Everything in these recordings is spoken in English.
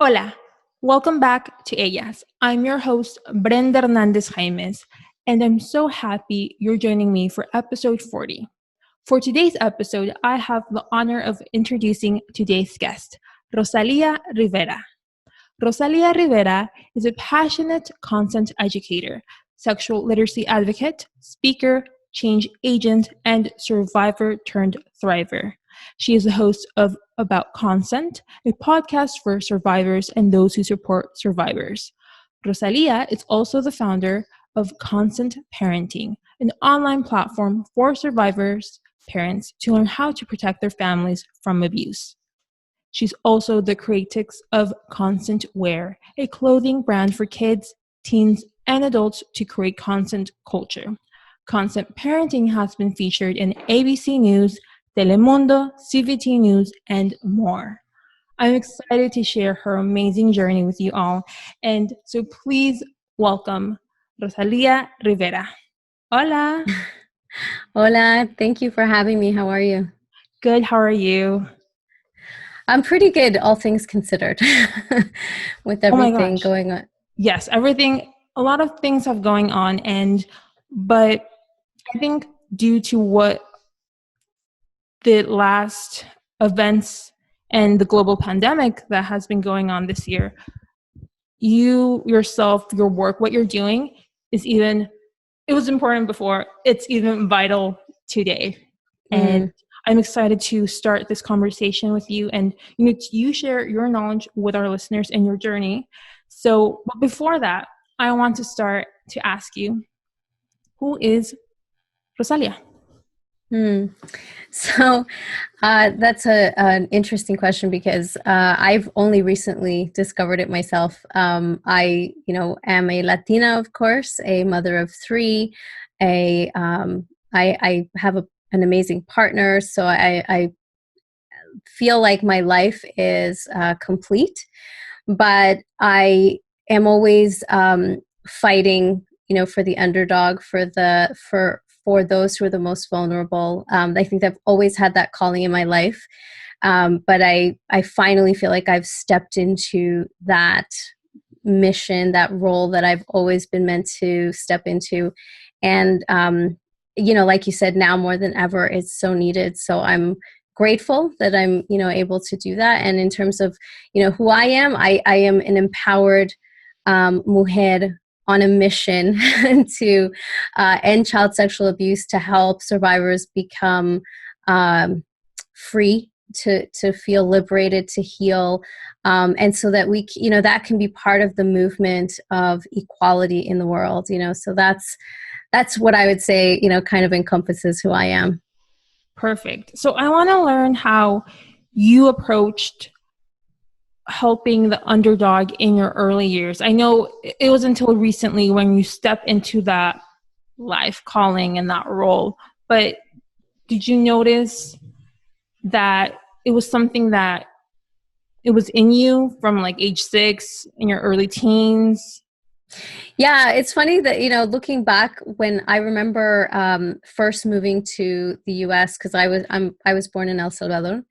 Hola, welcome back to Ellas. I'm your host, Brenda Hernandez Jaimes, and I'm so happy you're joining me for episode 40. For today's episode, I have the honor of introducing today's guest, Rosalía Rivera. Rosalia Rivera is a passionate consent educator, sexual literacy advocate, speaker, change agent, and survivor turned thriver. She is the host of About Consent, a podcast for survivors and those who support survivors. Rosalia is also the founder of Consent Parenting, an online platform for survivors, parents to learn how to protect their families from abuse. She's also the creatrix of Consent Wear, a clothing brand for kids, teens, and adults to create consent culture. Consent Parenting has been featured in ABC News, Telemundo, CVT News, and more. I'm excited to share her amazing journey with you all. And so please welcome Rosalia Rivera. Hola. Hola, thank you for having me. How are you? Good. How are you? I'm pretty good, all things considered, with Oh my everything gosh. going on. Yes, everything, a lot of things have going on. But I think due to what the last events and the global pandemic that has been going on this year, you yourself, your work, what you're doing it was important before, it's even vital today. And Mm. I'm excited to start this conversation with you and you share your knowledge with our listeners and your journey. So, but before that, I want to start to ask you, who is Rosalia? Mm. So that's an interesting question because I've only recently discovered it myself. Am a Latina, of course, a mother of three. I have an amazing partner, so I feel like my life is complete. But I am always fighting, for the underdog, for those who are the most vulnerable. I think I've always had that calling in my life, but I finally feel like I've stepped into that mission, that role that I've always been meant to step into, and like you said, now more than ever, it's so needed. So I'm grateful that I'm able to do that. And in terms of who I am an empowered mujer on a mission to end child sexual abuse, to help survivors become free, to feel liberated, to heal, and so that that can be part of the movement of equality in the world. So that's what I would say kind of encompasses who I am. Perfect. So I want to learn how you approached helping the underdog in your early years. I know it was until recently when you stepped into that life calling and that role, but did you notice that it was something that it was in you from like age 6 in your early teens? Yeah, it's funny that, looking back, when I remember first moving to the US, because I was born in El Salvador,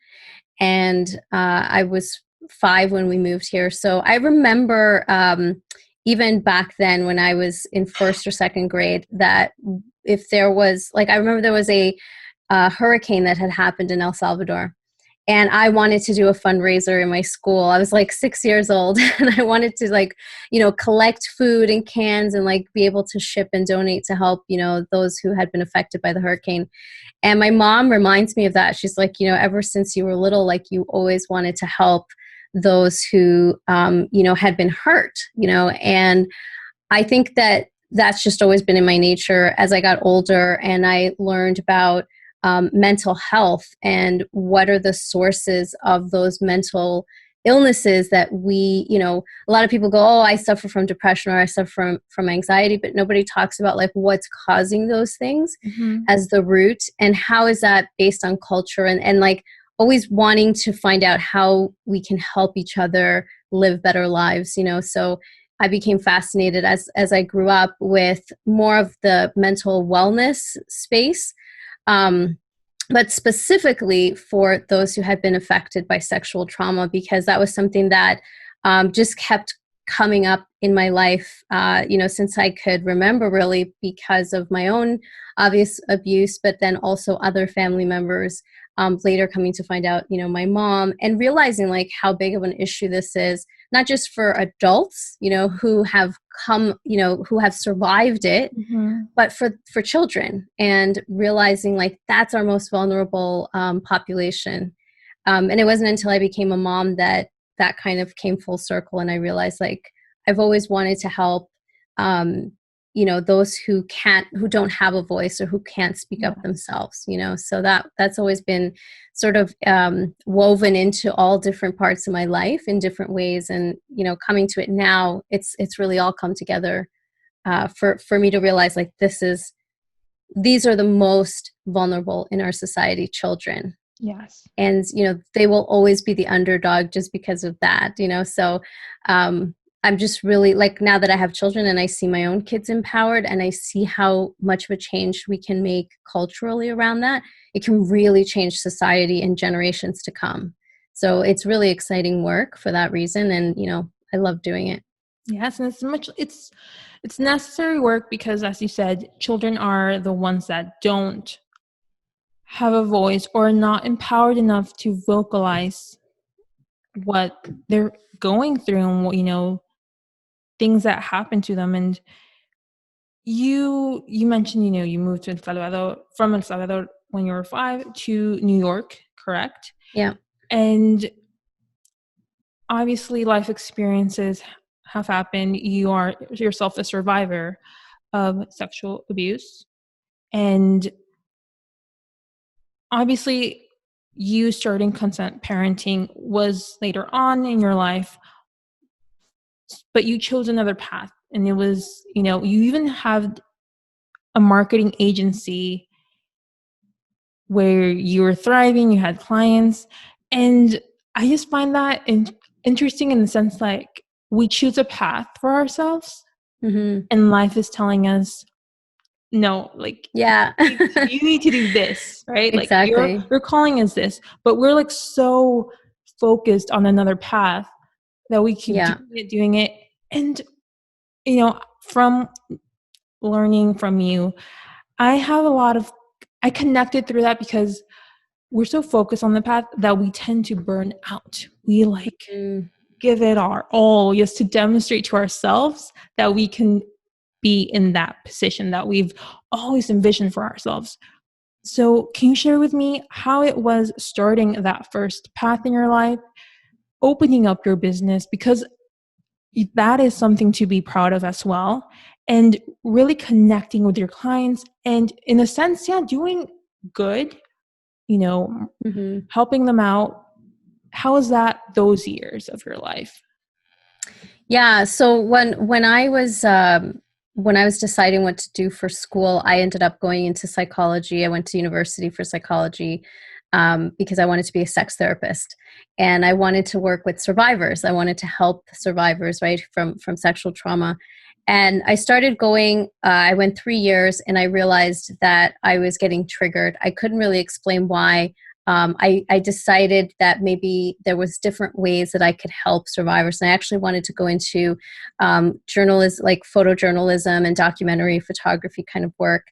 and I was 5 when we moved here. So I remember even back then when I was in first or second grade, that if there was, like, I remember there was a hurricane that had happened in El Salvador. And I wanted to do a fundraiser in my school. I was like 6 years old, and I wanted to collect food and cans and be able to ship and donate to help, those who had been affected by the hurricane. And my mom reminds me of that. She's like, ever since you were little, you always wanted to help those who, had been hurt, and I think that that's just always been in my nature. As I got older and I learned about mental health and what are the sources of those mental illnesses that we, a lot of people go, oh, I suffer from depression or I suffer from anxiety, but nobody talks about what's causing those things as the root, and how is that based on culture, and always wanting to find out how we can help each other live better lives, so I became fascinated as I grew up with more of the mental wellness space. But specifically for those who had been affected by sexual trauma, because that was something that just kept coming up in my life, since I could remember, really, because of my own obvious abuse, but then also other family members, later coming to find out, my mom, and realizing like how big of an issue this is, not just for adults, who have who have survived it, Mm-hmm. but for children, and realizing like that's our most vulnerable population. And it wasn't until I became a mom that kind of came full circle, and I realized like I've always wanted to help those who don't have a voice or who can't speak up themselves, so that's always been sort of woven into all different parts of my life in different ways. And coming to it now, it's really all come together for me to realize like these are the most vulnerable in our society, children. Yes. And they will always be the underdog just because of that, so I'm just really, like, now that I have children and I see my own kids empowered, and I see how much of a change we can make culturally around that, it can really change society in generations to come. So it's really exciting work for that reason, and I love doing it. Yes, and it's necessary work because, as you said, children are the ones that don't have a voice or are not empowered enough to vocalize what they're going through and what, things that happen to them. And you mentioned, you moved to El Salvador, from El Salvador when you were 5 to New York, correct? Yeah. And obviously life experiences have happened. You are yourself a survivor of sexual abuse. And obviously you starting consent parenting was later on in your life, but you chose another path. And it was, you even have a marketing agency where you were thriving, you had clients. And I just find that interesting in the sense like we choose a path for ourselves, Mm-hmm. and life is telling us, no, like, Yeah. you need to do this, right? Like Exactly. your calling is this, but we're like so focused on another path that we keep Yeah. doing it. And, from learning from you, I connected through that because we're so focused on the path that we tend to burn out. We like Mm. give it our all just to demonstrate to ourselves that we can be in that position that we've always envisioned for ourselves. So can you share with me how it was starting that first path in your life, opening up your business, because that is something to be proud of as well, and really connecting with your clients and, in a sense, doing good, Mm-hmm. helping them out. How was that those years of your life? Yeah. So when I was deciding what to do for school, I ended up going into psychology. I went to university for psychology because I wanted to be a sex therapist, and I wanted to work with survivors. I wanted to help survivors, right, from sexual trauma. And I started going. I went 3 years, and I realized that I was getting triggered. I couldn't really explain why. I decided that maybe there was different ways that I could help survivors. And I actually wanted to go into journalism, like photojournalism and documentary photography kind of work.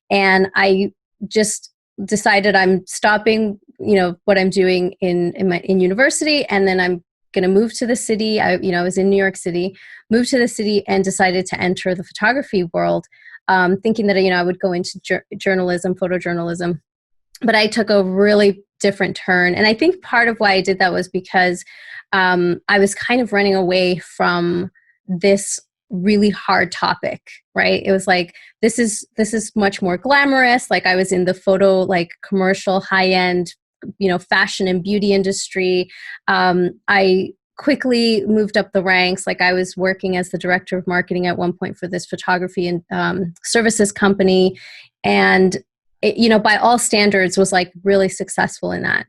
And I just decided I'm stopping, what I'm doing in university, and then I'm going to move to the city. I was in New York City, moved to the city, and decided to enter the photography world, thinking that I would go into journalism, photojournalism. But I took a really different turn. And I think part of why I did that was because I was kind of running away from this really hard topic, right? It was like, this is much more glamorous. Like, I was in the photo, like, commercial, high-end, fashion and beauty industry. I quickly moved up the ranks. Like, I was working as the director of marketing at one point for this photography and services company. And it, by all standards, was like really successful in that.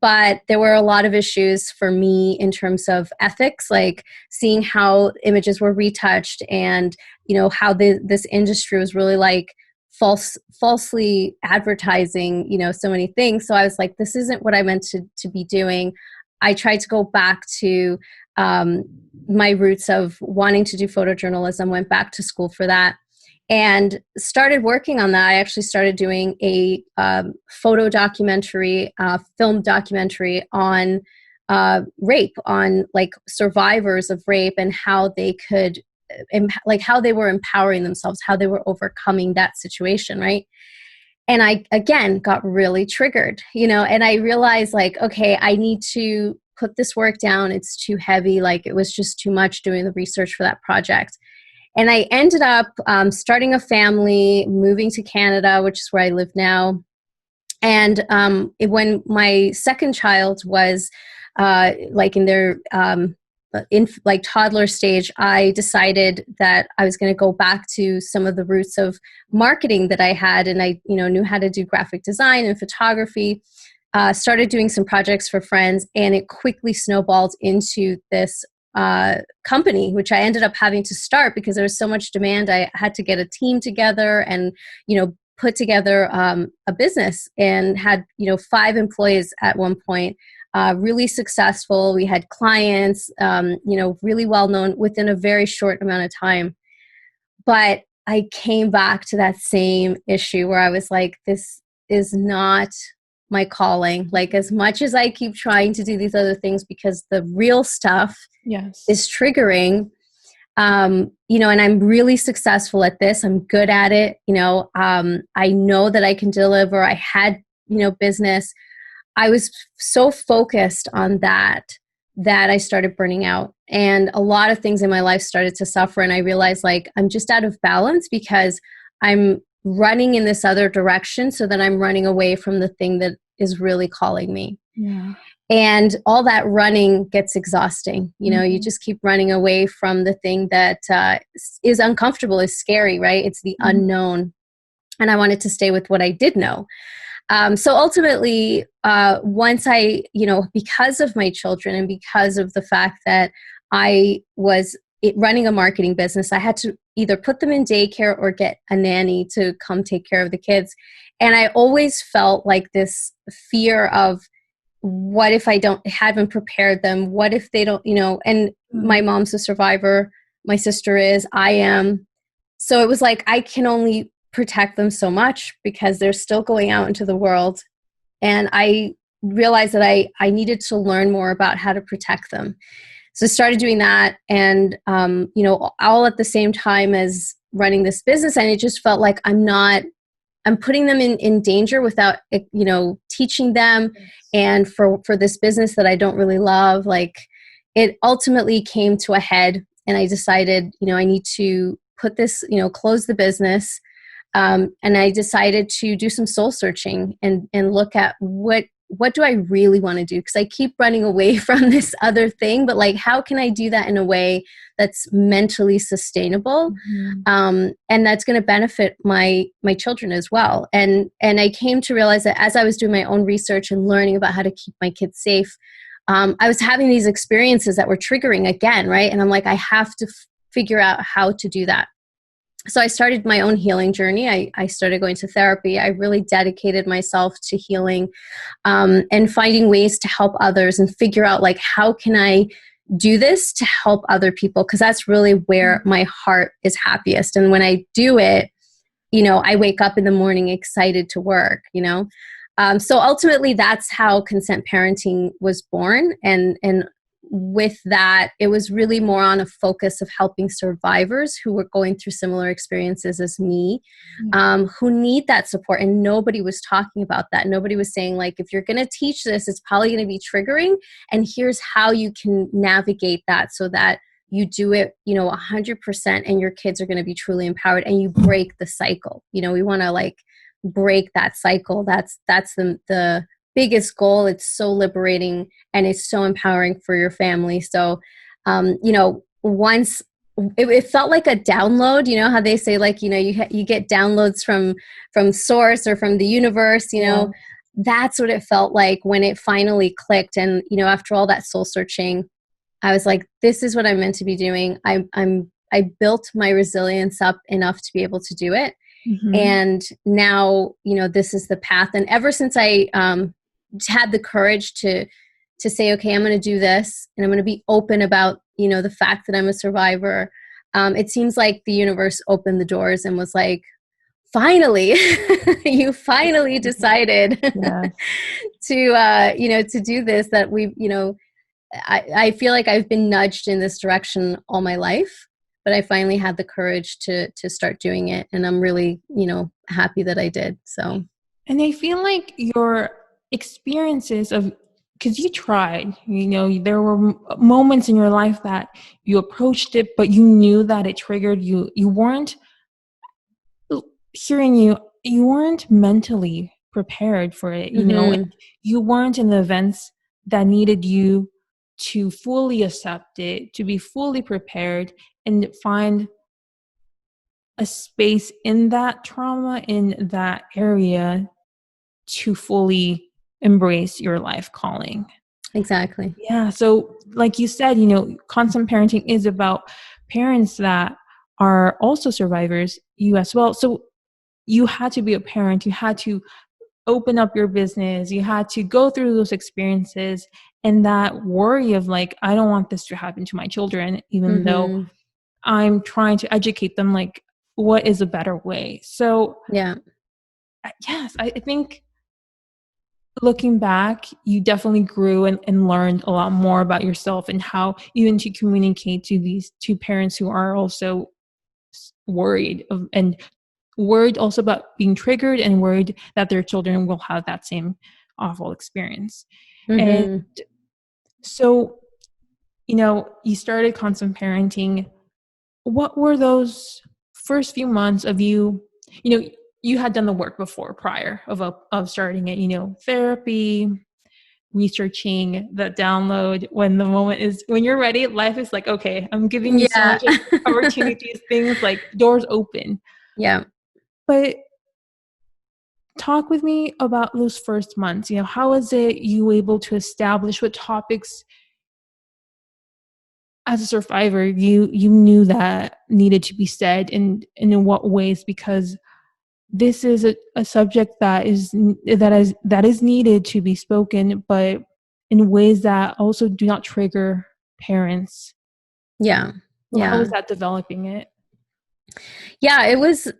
But there were a lot of issues for me in terms of ethics, like seeing how images were retouched, and how this industry was really like falsely advertising, so many things. So I was like, this isn't what I meant to be doing. I tried to go back to my roots of wanting to do photojournalism, went back to school for that, and started working on that. I actually started doing a photo documentary, film documentary on rape, on like survivors of rape and how they could, how they were empowering themselves, how they were overcoming that situation, right? And I, again, got really triggered, and I realized like, okay, I need to put this work down. It's too heavy. Like it was just too much doing the research for that project. And I ended up starting a family, moving to Canada, which is where I live now. And when my second child was like in their toddler stage, I decided that I was going to go back to some of the roots of marketing that I had, and I knew how to do graphic design and photography. Started doing some projects for friends, and it quickly snowballed into this company, which I ended up having to start because there was so much demand. I had to get a team together and put together a business, and had 5 employees at one point. Really successful. We had clients, really well known within a very short amount of time. But I came back to that same issue where I was like, this is not my calling. Like, as much as I keep trying to do these other things because the real stuff is triggering, and I'm really successful at this. I'm good at it. I know that I can deliver. I had, business. I was so focused on that I started burning out, and a lot of things in my life started to suffer. And I realized like, I'm just out of balance because I'm running in this other direction, so that I'm running away from the thing that is really calling me. Yeah. And all that running gets exhausting. You just keep running away from the thing that is uncomfortable, is scary, right? It's the unknown. And I wanted to stay with what I did know. So ultimately, once I, because of my children and because of the fact that I was running a marketing business, I had to either put them in daycare or get a nanny to come take care of the kids. And I always felt like this fear of, what if I haven't prepared them? What if they don't, and my mom's a survivor. My sister is, I am. So it was like, I can only protect them so much because they're still going out into the world. And I realized that I needed to learn more about how to protect them. So I started doing that, and, all at the same time as running this business. And it just felt like I'm putting them in danger without, teaching them. And for this business that I don't really love, like, it ultimately came to a head, and I decided, I need to put this, close the business. And I decided to do some soul searching and look at what do I really want to do? Because I keep running away from this other thing, but like, how can I do that in a way that's mentally sustainable, and that's going to benefit my children as well? And I came to realize that as I was doing my own research and learning about how to keep my kids safe, I was having these experiences that were triggering again, right? And I'm like, I have to figure out how to do that. So I started my own healing journey. I started going to therapy. I really dedicated myself to healing, and finding ways to help others and figure out like, how can I do this to help other people? Because that's really where my heart is happiest. And when I do it, I wake up in the morning excited to work, So ultimately that's how Consent Parenting was born. And with that, it was really more on a focus of helping survivors who were going through similar experiences as me, who need that support. And nobody was talking about that. Nobody was saying like, if you're going to teach this, it's probably going to be triggering. And here's how you can navigate that so that you do it, 100%, and your kids are going to be truly empowered, and you break the cycle. We want to like break that cycle. That's the biggest goal. It's so liberating and it's so empowering for your family. So, once it felt like a download, how they say like, you get downloads from source or from the universe, that's what it felt like when it finally clicked. And, after all that soul searching, I was like, this is what I'm meant to be doing. I built my resilience up enough to be able to do it. And now, this is the path. And ever since I had the courage to to say, okay, I'm going to do this and I'm going to be open about, the fact that I'm a survivor. It seems like the universe opened the doors and was like, finally, you finally decided Yeah. to do this, that I feel like I've been nudged in this direction all my life, but I finally had the courage to start doing it. And I'm really, happy that I did. So. And I feel like your experiences of, because you tried, there were moments in your life that you approached it, but you knew that it triggered you. You weren't hearing you weren't mentally prepared for it, Mm-hmm. you weren't in the events that needed you to fully accept it, to be fully prepared and find a space in that trauma, in that area, to fully embrace your life calling. Exactly. Yeah. So like you said, constant parenting is about parents that are also survivors, you as well. So you had to be a parent, you had to open up your business, you had to go through those experiences, and that worry of like, I don't want this to happen to my children, even though Mm-hmm. I'm trying to educate them, like, what is a better way? So Yeah. yes, I think looking back, you definitely grew and learned a lot more about yourself and how even to communicate to these two parents who are also worried of, and worried also about being triggered and worried that their children will have that same awful experience. And Mm-hmm. so, you started constant parenting. What were those first few months of you had done the work before prior of starting it, therapy, researching the download, when the moment is, when you're ready, life is like, okay, I'm giving you so Yeah. much opportunities, things like doors open. Yeah. But talk with me about those first months. How was it you were able to establish what topics as a survivor you knew that needed to be said, and in what ways? Because this is a subject that is needed to be spoken, but in ways that also do not trigger parents. Yeah. So how Yeah. was that developing it? Yeah, it was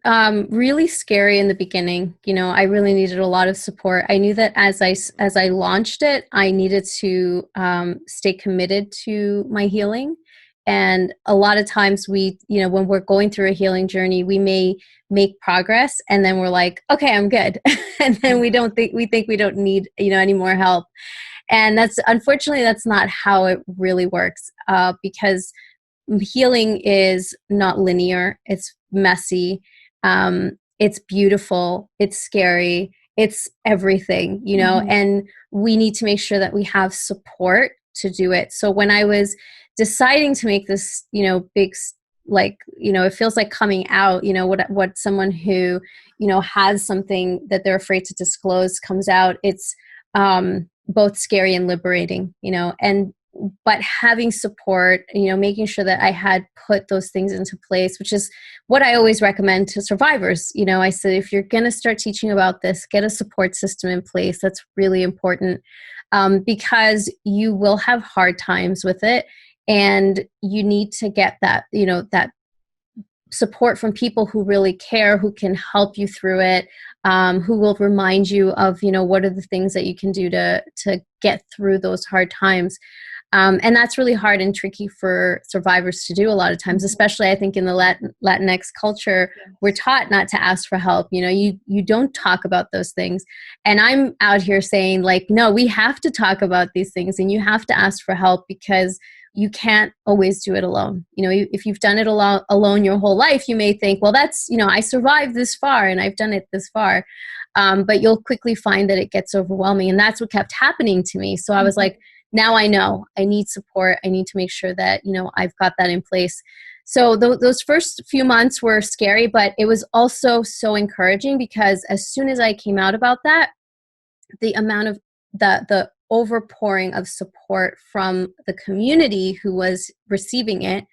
really scary in the beginning. I really needed a lot of support. I knew that as I launched it, I needed to stay committed to my healing. And a lot of times when we're going through a healing journey, we may make progress and then we're like, okay, I'm good. And then we think we don't need, any more help. And unfortunately, that's not how it really works, because healing is not linear. It's messy. It's beautiful. It's scary. It's everything, Mm-hmm. and we need to make sure that we have support to do it. So when I was deciding to make this, big, like, it feels like coming out, what someone who, has something that they're afraid to disclose comes out. It's both scary and liberating, but having support, making sure that I had put those things into place, which is what I always recommend to survivors. I said, if you're going to start teaching about this, get a support system in place. That's really important, because you will have hard times with it. And you need to get that, that support from people who really care, who can help you through it, who will remind you of, what are the things that you can do to get through those hard times. And that's really hard and tricky for survivors to do a lot of times, especially I think in the Latinx culture, we're taught not to ask for help. You don't talk about those things. And I'm out here saying, like, no, we have to talk about these things and you have to ask for help, because you can't always do it alone. If you've done it alone your whole life, you may think, well, that's, I survived this far and I've done it this far. But you'll quickly find that it gets overwhelming. And that's what kept happening to me. So I was like, now I know I need support. I need to make sure that, I've got that in place. So those first few months were scary, but it was also so encouraging, because as soon as I came out about that, the amount of the overpouring of support from the community who was receiving it,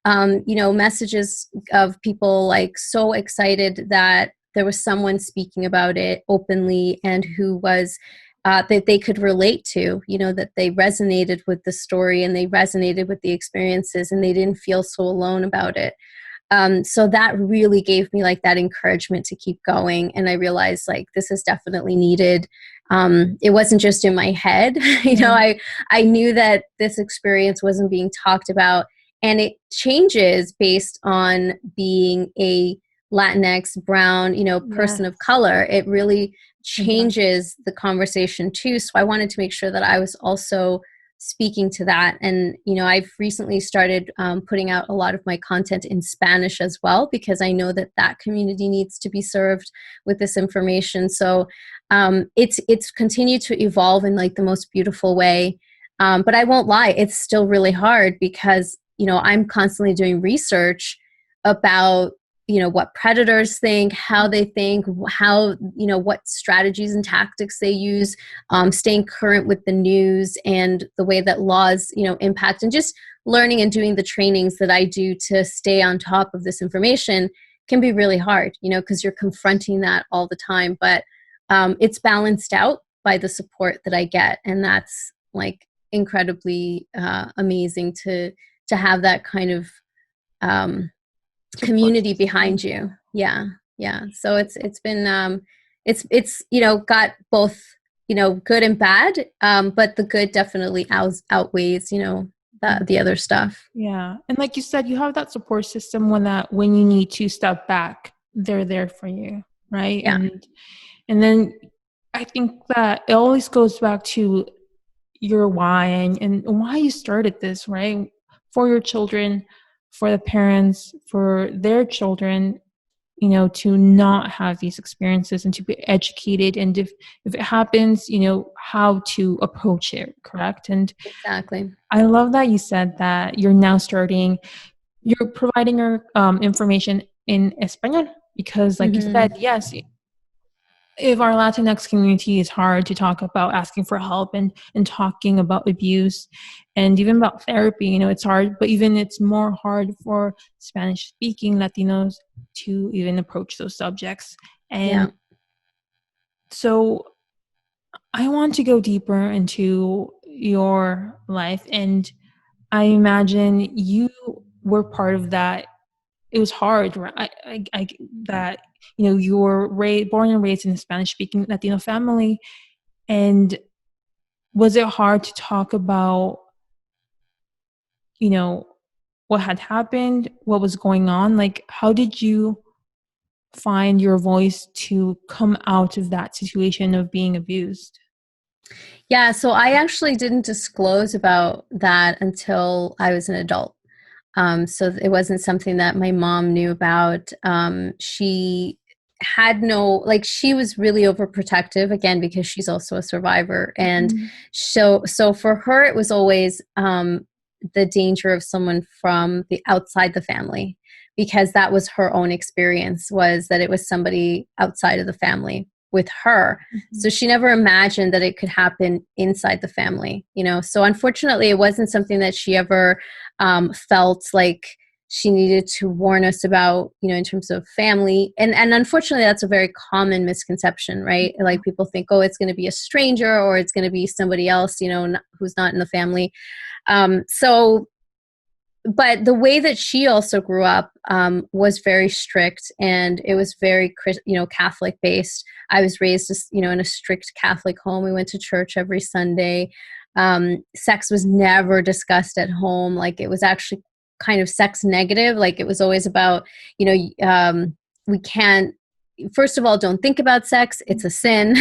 messages of people like so excited that there was someone speaking about it openly and who was that they could relate to, that they resonated with the story and they resonated with the experiences and they didn't feel so alone about it. So that really gave me like that encouragement to keep going. And I realized like this is definitely needed. It wasn't just in my head. I knew that this experience wasn't being talked about, and it changes based on being a Latinx, brown, person of color. It really changes the conversation too. So I wanted to make sure that I was also speaking to that. And, I've recently started putting out a lot of my content in Spanish as well, because I know that that community needs to be served with this information. So it's continued to evolve in like the most beautiful way. But I won't lie, it's still really hard because, I'm constantly doing research about what predators think, how they think, how, what strategies and tactics they use, staying current with the news and the way that laws, impact, and just learning and doing the trainings that I do to stay on top of this information can be really hard, because you're confronting that all the time. But it's balanced out by the support that I get. And that's like incredibly amazing to have that kind of community behind you. Yeah. So it's been it's got both good and bad, but the good definitely outweighs the other stuff. Yeah. And like you said, you have that support system when you need to step back, they're there for you, right? Yeah. And then I think that it always goes back to your why and why you started this, right? For your children, for the parents, for their children, to not have these experiences and to be educated. And if it happens, how to approach it, correct? And exactly. I love that you said that you're providing your information in Espanol, because like you said, yes, if our Latinx community is hard to talk about asking for help and talking about abuse and even about therapy, it's hard, but even it's more hard for Spanish speaking Latinos to even approach those subjects. And so I want to go deeper into your life, and I imagine you were part of that. It was hard, right? That you were born and raised in a Spanish-speaking Latino family, and was it hard to talk about, what had happened, what was going on? Like, how did you find your voice to come out of that situation of being abused? Yeah, so I actually didn't disclose about that until I was an adult. So it wasn't something that my mom knew about. She had she was really overprotective, again, because she's also a survivor. And so for her, it was always the danger of someone from the outside the family, because that was her own experience, was that it was somebody outside of the family with her. So she never imagined that it could happen inside the family, So unfortunately, it wasn't something that she ever felt like she needed to warn us about, in terms of family. And unfortunately, that's a very common misconception, right? Like people think, oh, it's going to be a stranger or it's going to be somebody else, who's not in the family. But the way that she also grew up was very strict, and it was very, Catholic based. I was raised, in a strict Catholic home. We went to church every Sunday. Sex was never discussed at home. Like it was actually kind of sex negative. Like it was always about, we can't, first of all, don't think about sex. It's a sin,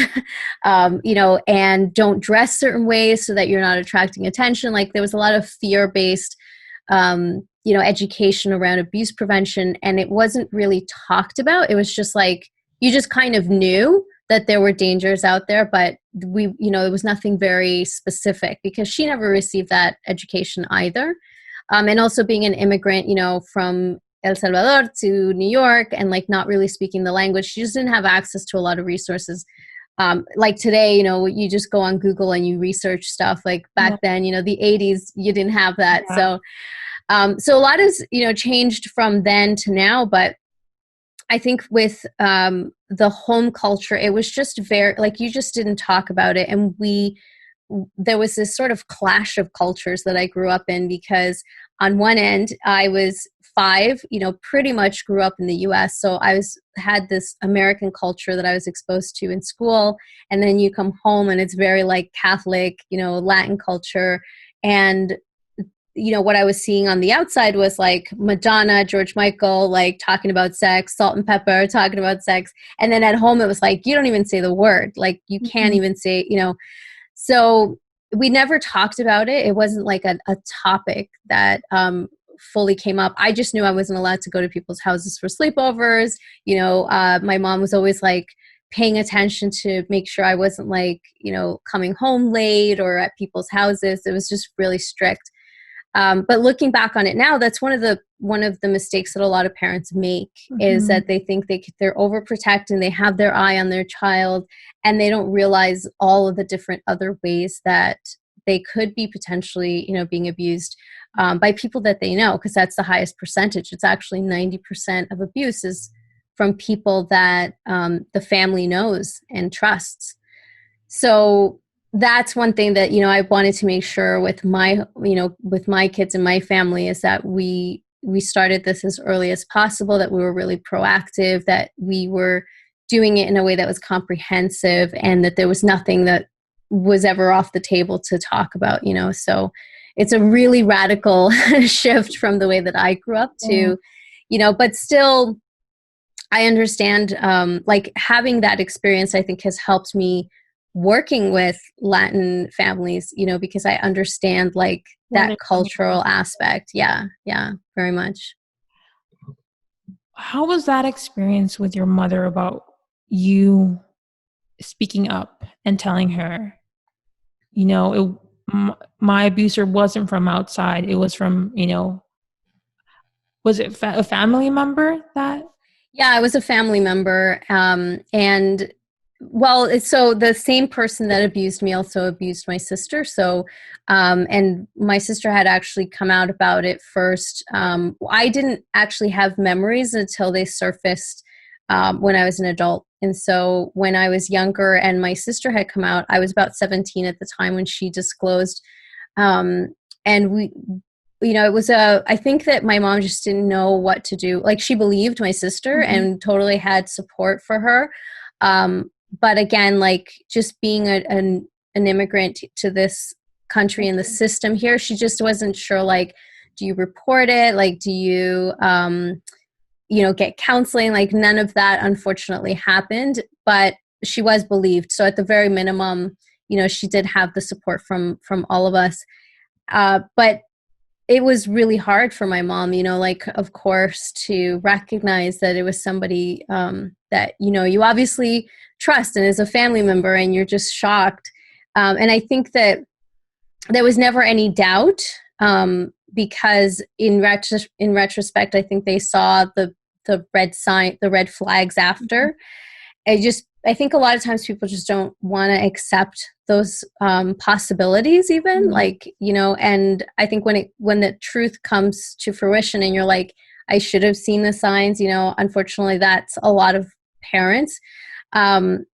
and don't dress certain ways so that you're not attracting attention. Like there was a lot of fear-based education around abuse prevention, and it wasn't really talked about. It was just like, you just kind of knew that there were dangers out there, but it was nothing very specific, because she never received that education either. And also being an immigrant, from El Salvador to New York, and like not really speaking the language, she just didn't have access to a lot of resources. Like today, you just go on Google and you research stuff. Like back then, the 80s, you didn't have that. So a lot has, changed from then to now, but I think with the home culture, it was just very, like, you just didn't talk about it. And there was this sort of clash of cultures that I grew up in, because on one end, I was 5, pretty much grew up in the US. So had this American culture that I was exposed to in school. And then you come home and it's very like Catholic, Latin culture. And what I was seeing on the outside was like Madonna, George Michael, like talking about sex, Salt and Pepper, talking about sex. And then at home, it was like, you don't even say the word. Like, you can't even say, So we never talked about it. It wasn't like a topic that fully came up. I just knew I wasn't allowed to go to people's houses for sleepovers. My mom was always like paying attention to make sure I wasn't like, coming home late or at people's houses. It was just really strict. But looking back on it now, that's one of the mistakes that a lot of parents make, is that they think they're overprotecting, they have their eye on their child, and they don't realize all of the different other ways that they could be potentially, being abused by people that they know, because that's the highest percentage. It's actually 90% of abuse is from people that the family knows and trusts. So that's one thing that, I wanted to make sure with my kids and my family, is that we started this as early as possible, that we were really proactive, that we were doing it in a way that was comprehensive, and that there was nothing that was ever off the table to talk about, so it's a really radical shift from the way that I grew up to, but still I understand, like, having that experience, I think, has helped me working with Latin families, because I understand like that cultural aspect. Yeah, very much. How was that experience with your mother about you speaking up and telling her, my abuser wasn't from outside, it was from, was it a family member that? Yeah, I was a family member. And well, so the same person that abused me also abused my sister. So, and my sister had actually come out about it first. I didn't actually have memories until they surfaced when I was an adult. And so when I was younger and my sister had come out, I was about 17 at the time when she disclosed. And it was I think that my mom just didn't know what to do. Like, she believed my sister and totally had support for her. But again, like, just being an immigrant to this country and the system here, she just wasn't sure, like, do you report it? Like, do you, get counseling? Like, none of that unfortunately happened, but she was believed. So at the very minimum, she did have the support from all of us. But it was really hard for my mom, like, of course, to recognize that it was somebody that, you obviously trust and is a family member, and you're just shocked. And I think that there was never any doubt, because in retrospect, I think they saw the red flags after. I think a lot of times people just don't want to accept those possibilities even, and I think when the truth comes to fruition and you're like, I should have seen the signs, unfortunately that's a lot of parents.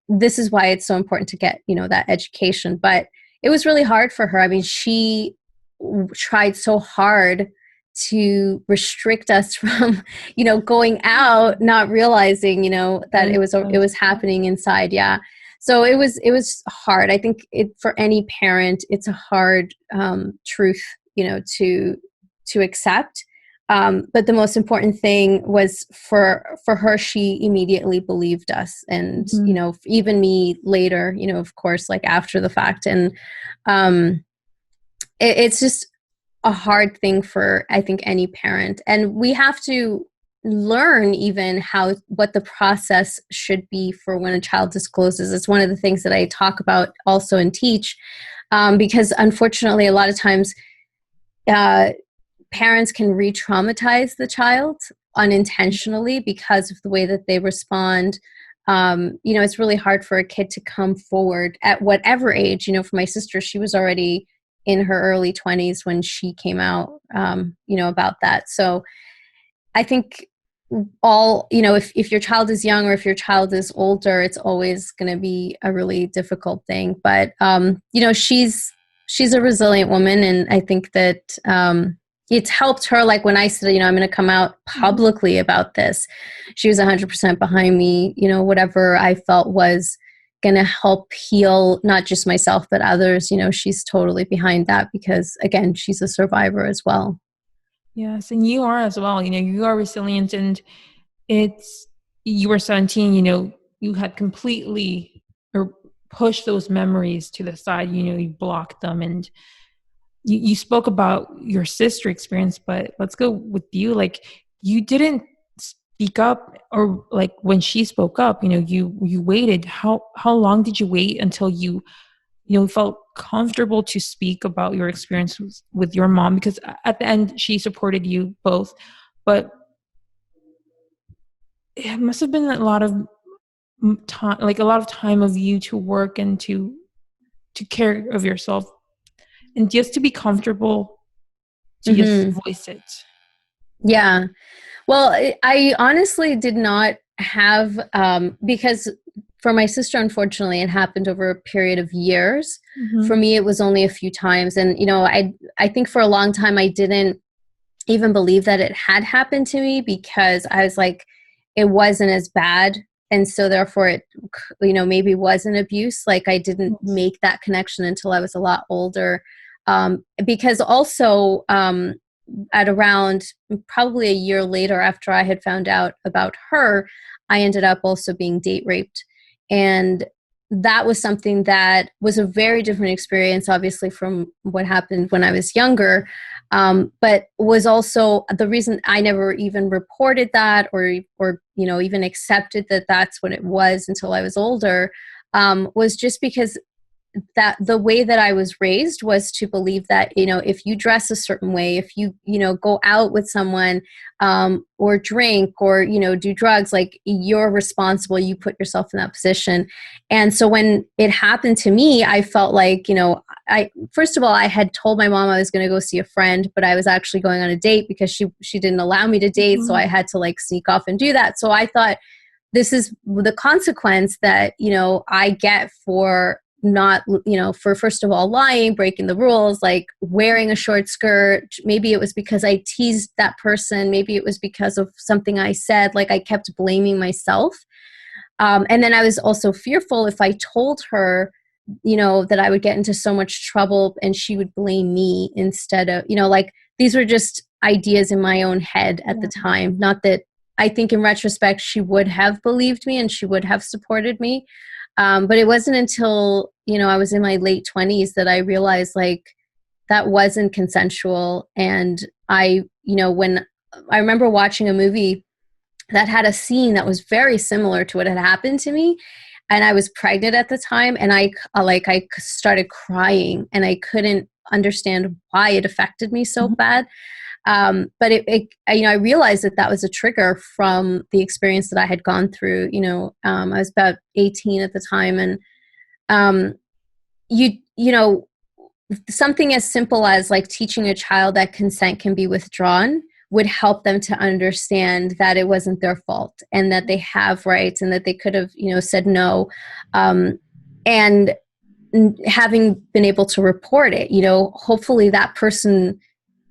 This is why it's so important to get, that education. But it was really hard for her. I mean, she tried so hard to restrict us from, going out, not realizing, that it was happening inside. Yeah. So it was hard. I think for any parent, it's a hard truth, to accept. But the most important thing was for her, she immediately believed us. And, even me later, of course, like after the fact. And it's just a hard thing for, I think, any parent. And we have to learn even what the process should be for when a child discloses. It's one of the things that I talk about also and teach, because unfortunately, a lot of times parents can re-traumatize the child unintentionally because of the way that they respond. It's really hard for a kid to come forward at whatever age. For my sister, she was already in her early 20s when she came out, about that. So I think all, you know, if your child is young or if your child is older, it's always going to be a really difficult thing. But, you know, she's a resilient woman. And I think that, it's helped her. Like when I said, you know, I'm going to come out publicly about this, she was 100% behind me. You know, whatever I felt was going to help heal not just myself, but others, you know, she's totally behind that because, again, she's a survivor as well. Yes, and you are as well. You know, you are resilient, and it's you were 17. You know, you had completely or pushed those memories to the side. You know, you blocked them, and you spoke about your sister experience. But let's go with you. Like, you didn't speak up, or like when she spoke up. You know, you waited. How long did you wait until you felt comfortable to speak about your experiences with your mom? Because at the end she supported you both, but it must have been a lot of time, like a lot of time of you to work and to care of yourself and just to be comfortable to just voice it. Yeah. Well, I honestly did not have, because for my sister, unfortunately, it happened over a period of years. For me, it was only a few times. And, you know, I think for a long time, I didn't even believe that it had happened to me because I was like, it wasn't as bad. And so therefore it, you know, maybe was an abuse. Like I didn't make that connection until I was a lot older. Because also, at around probably a year later after I had found out about her, I ended up also being date raped. And that was something that was a very different experience, obviously, from what happened when I was younger. But was also the reason I never even reported that or you know, even accepted that that's what it was until I was older, was just because that the way that I was raised was to believe that, you know, if you dress a certain way, if you, you know, go out with someone, or drink or, you know, do drugs, like you're responsible, you put yourself in that position. And so when it happened to me, I felt like, you know, first of all, I had told my mom I was going to go see a friend, but I was actually going on a date because she didn't allow me to date. So I had to like sneak off and do that. So I thought, this is the consequence that, you know, I get for not, you know, for first of all, lying, breaking the rules, like wearing a short skirt. Maybe it was because I teased that person. Maybe it was because of something I said, like I kept blaming myself. And then I was also fearful if I told her, you know, that I would get into so much trouble and she would blame me instead of, you know, like these were just ideas in my own head at the time. Not that I think in retrospect, she would have believed me and she would have supported me. But it wasn't until, you know, I was in my late 20s that I realized like that wasn't consensual. And I, you know, when I remember watching a movie that had a scene that was very similar to what had happened to me. And I was pregnant at the time and I started crying and I couldn't understand why it affected me so bad. But you know, I realized that that was a trigger from the experience that I had gone through. You know, I was about 18 at the time, and you know, something as simple as like teaching a child that consent can be withdrawn would help them to understand that it wasn't their fault and that they have rights and that they could have, you know, said no, and having been able to report it, you know, hopefully that person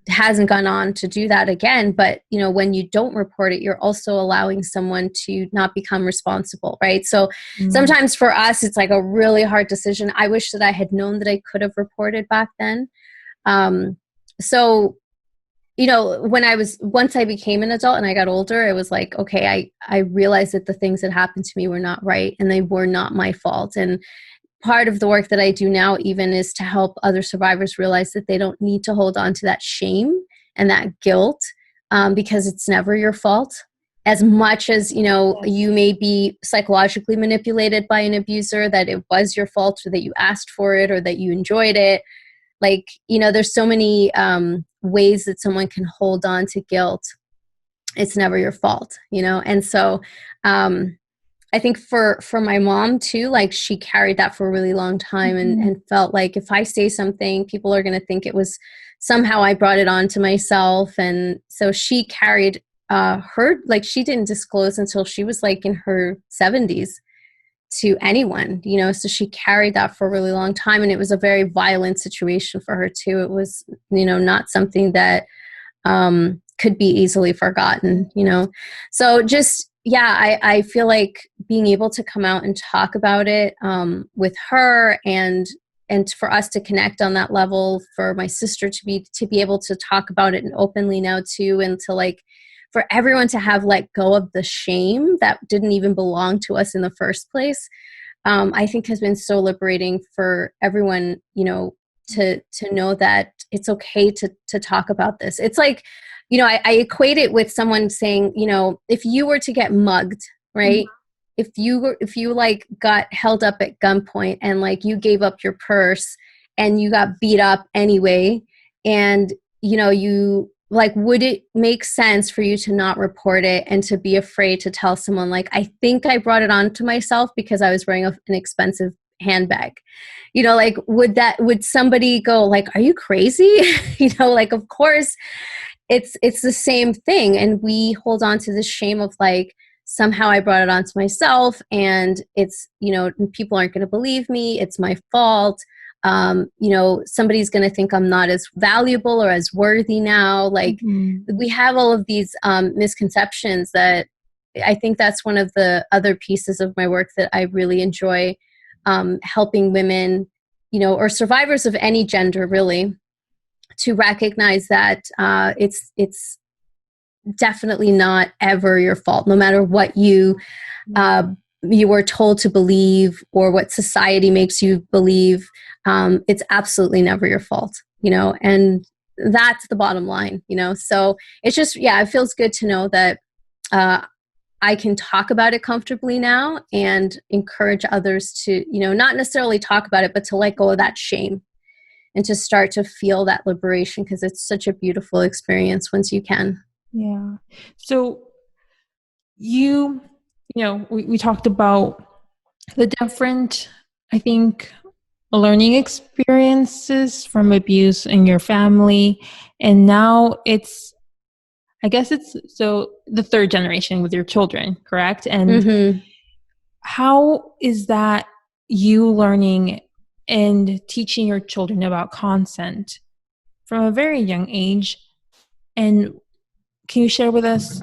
hasn't gone on to do that again. But, you know, when you don't report it, you're also allowing someone to not become responsible, right? So sometimes for us, it's like a really hard decision. I wish that I had known that I could have reported back then. So, you know, once I became an adult and I got older, it was like, okay, I realized that the things that happened to me were not right and they were not my fault. And part of the work that I do now even is to help other survivors realize that they don't need to hold on to that shame and that guilt, because it's never your fault. As much as, you know, you may be psychologically manipulated by an abuser, that it was your fault or that you asked for it or that you enjoyed it. Like, you know, there's so many ways that someone can hold on to guilt. It's never your fault, you know? And so, I think for my mom too, like she carried that for a really long time and felt like if I say something, people are going to think it was somehow I brought it on to myself. And so she carried her, like, she didn't disclose until she was like in her 70s to anyone, so she carried that for a really long time. And it was a very violent situation for her too. It was, not something that could be easily forgotten, So just, yeah, I feel like being able to come out and talk about it with her, and for us to connect on that level, for my sister to be able to talk about it and openly now too, and to like, for everyone to have let go of the shame that didn't even belong to us in the first place, I think has been so liberating for everyone, to know that it's okay to talk about this. It's like, I equate it with someone saying, if you were to get mugged, right? If you like got held up at gunpoint and like you gave up your purse and you got beat up anyway, and you like, would it make sense for you to not report it and to be afraid to tell someone, like, I think I brought it on to myself because I was wearing an expensive handbag? Like, would somebody go like, are you crazy? Like, of course it's the same thing. And we hold on to this shame of like, somehow I brought it on to myself, and it's, people aren't going to believe me. It's my fault. Somebody's going to think I'm not as valuable or as worthy now. Like, we have all of these misconceptions that I think that's one of the other pieces of my work that I really enjoy, helping women, or survivors of any gender really, to recognize that it's definitely not ever your fault, no matter what you were told to believe or what society makes you believe. It's absolutely never your fault, and that's the bottom line, So it's just, yeah, it feels good to know that I can talk about it comfortably now and encourage others to, not necessarily talk about it, but to let go of that shame and to start to feel that liberation, because it's such a beautiful experience once you can. Yeah. So we talked about the different, I think, learning experiences from abuse in your family. And now I guess it's so the third generation with your children, correct? And how is that you learning and teaching your children about consent from a very young age? And can you share with us,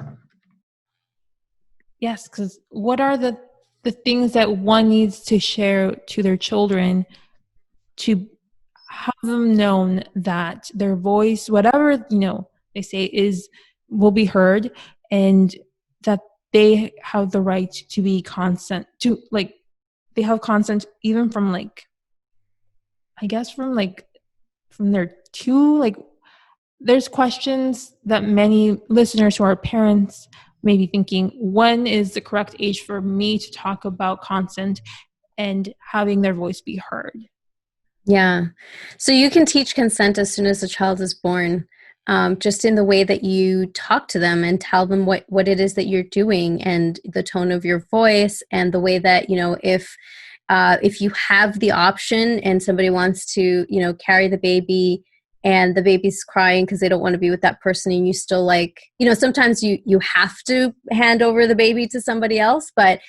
yes, because what are the things that one needs to share to their children to have them known that their voice, whatever, they say will be heard, and that they have the right to be consent, to like, they have consent even from like, I guess from their two, like, there's questions that many listeners who are parents may be thinking, when is the correct age for me to talk about consent and having their voice be heard? Yeah. So you can teach consent as soon as the child is born, just in the way that you talk to them and tell them what it is that you're doing, and the tone of your voice, and the way that, if you have the option and somebody wants to, carry the baby and the baby's crying because they don't want to be with that person, and you still like, sometimes you have to hand over the baby to somebody else, but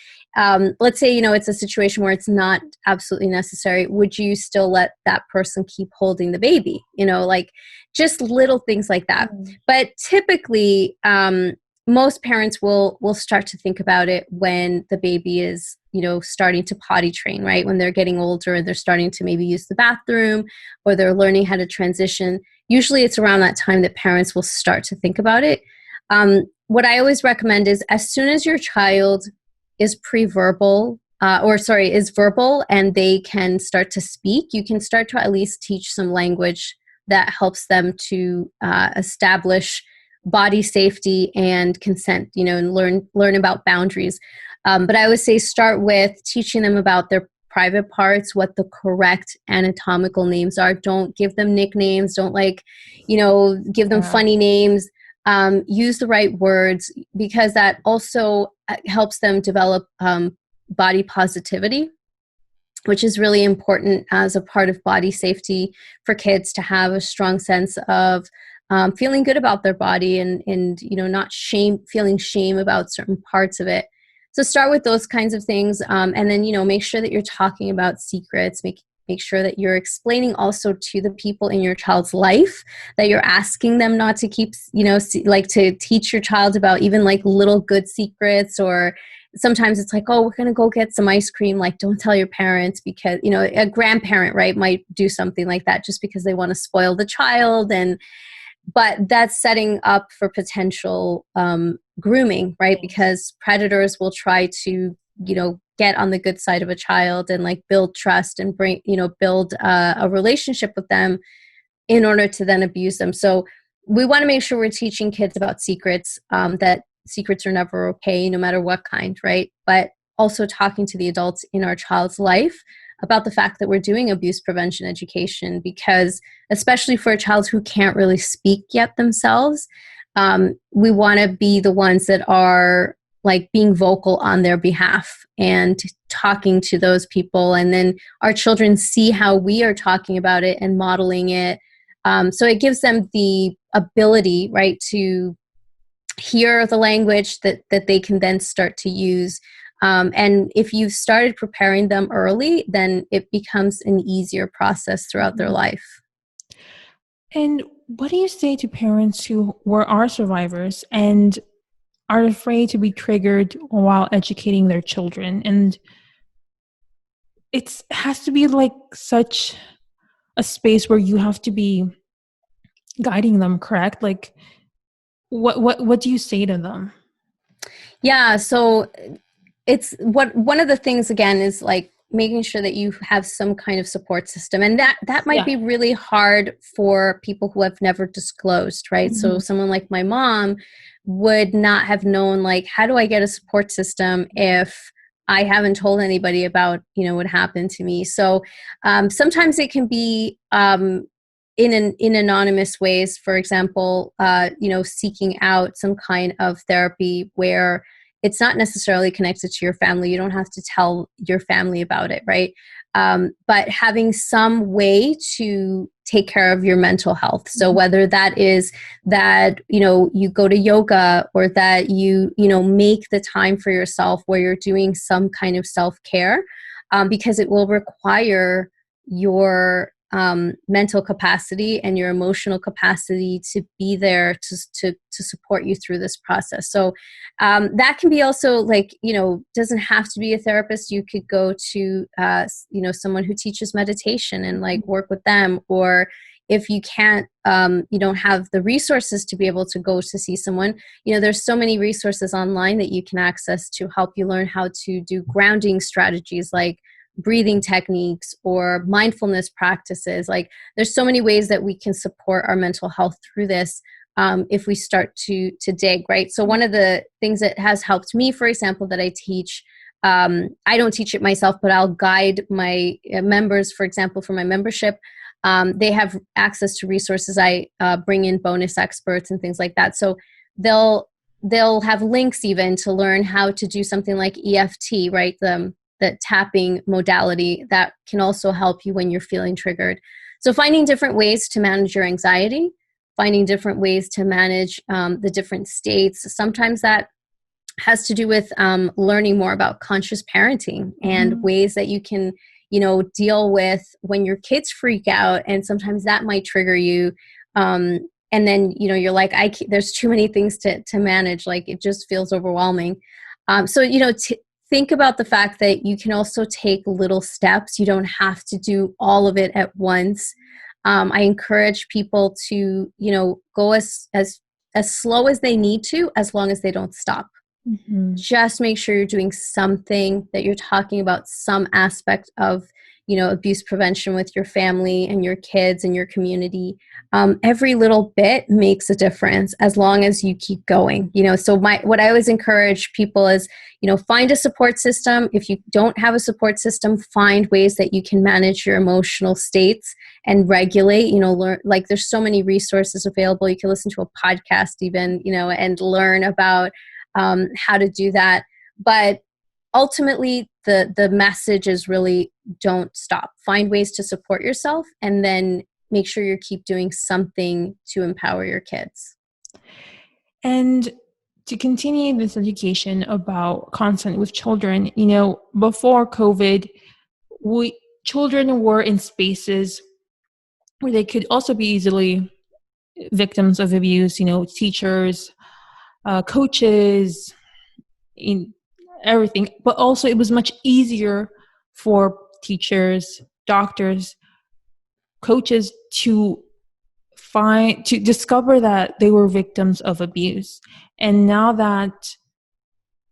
let's say, it's a situation where it's not absolutely necessary. Would you still let that person keep holding the baby? Like, just little things like that. But typically, most parents will start to think about it when the baby is, starting to potty train, right? When they're getting older and they're starting to maybe use the bathroom, or they're learning how to transition. Usually it's around that time that parents will start to think about it. What I always recommend is, as soon as your child is pre-verbal, is verbal and they can start to speak, you can start to at least teach some language that helps them to establish body safety and consent, and learn about boundaries. But I always say, start with teaching them about their private parts, what the correct anatomical names are. Don't give them nicknames. Don't give them funny names. Use the right words, because that also helps them develop body positivity, which is really important as a part of body safety for kids, to have a strong sense of feeling good about their body, and not feeling shame about certain parts of it. So start with those kinds of things, and then make sure that you're talking about secrets. Make sure that you're explaining also to the people in your child's life that you're asking them not to keep, like to teach your child about even like little good secrets. Or sometimes it's like, oh, we're going to go get some ice cream. Like, don't tell your parents, because, a grandparent, right, might do something like that just because they want to spoil the child. But that's setting up for potential grooming, right? Because predators will try to, get on the good side of a child and like build trust and build a relationship with them in order to then abuse them. So we want to make sure we're teaching kids about secrets, that secrets are never okay, no matter what kind, right? But also talking to the adults in our child's life about the fact that we're doing abuse prevention education, because especially for a child who can't really speak yet themselves, we want to be the ones that are like being vocal on their behalf and talking to those people. And then our children see how we are talking about it and modeling it. So it gives them the ability, right, to hear the language that they can then start to use. And if you've started preparing them early, then it becomes an easier process throughout their life. And what do you say to parents who are survivors and are afraid to be triggered while educating their children? And it has to be like such a space where you have to be guiding them, correct? Like, what do you say to them? Yeah, so it's one of the things, again, is like making sure that you have some kind of support system, and that might be really hard for people who have never disclosed, right? Mm-hmm. So someone like my mom would not have known, like, how do I get a support system if I haven't told anybody about what happened to me? So sometimes it can be in anonymous ways. For example, seeking out some kind of therapy where it's not necessarily connected to your family. You don't have to tell your family about it, right? But having some way to take care of your mental health. So whether that is that, you go to yoga, or that you make the time for yourself where you're doing some kind of self-care, because it will require your mental capacity and your emotional capacity to be there to support you through this process. So that can be also like, doesn't have to be a therapist. You could go to, someone who teaches meditation and like work with them. Or if you can't, you don't have the resources to be able to go to see someone, there's so many resources online that you can access to help you learn how to do grounding strategies, like breathing techniques or mindfulness practices. Like, there's so many ways that we can support our mental health through this, if we start to dig, right? So one of the things that has helped me, for example, that I teach, I don't teach it myself, but I'll guide my members, for example, for my membership. They have access to resources. I bring in bonus experts and things like that. So they'll have links even to learn how to do something like EFT, right? The tapping modality that can also help you when you're feeling triggered. So finding different ways to manage your anxiety, finding different ways to manage the different states. Sometimes that has to do with learning more about conscious parenting and ways that you can, deal with when your kids freak out. And sometimes that might trigger you. And then, you're like, there's too many things to manage. Like, it just feels overwhelming. So, think about the fact that you can also take little steps. You don't have to do all of it at once. I encourage people to, go as slow as they need to, as long as they don't stop. Just make sure you're doing something, that you're talking about some aspect of, abuse prevention with your family and your kids and your community. Every little bit makes a difference as long as you keep going. So what I always encourage people is, find a support system. If you don't have a support system, find ways that you can manage your emotional states and regulate, learn, like, there's so many resources available. You can listen to a podcast even, and learn about how to do that. But ultimately, the message is really, don't stop. Find ways to support yourself, and then make sure you keep doing something to empower your kids. And to continue this education about consent with children, before COVID, children were in spaces where they could also be easily victims of abuse, teachers, coaches, in everything. But also it was much easier for teachers, doctors, coaches to discover that they were victims of abuse. And now that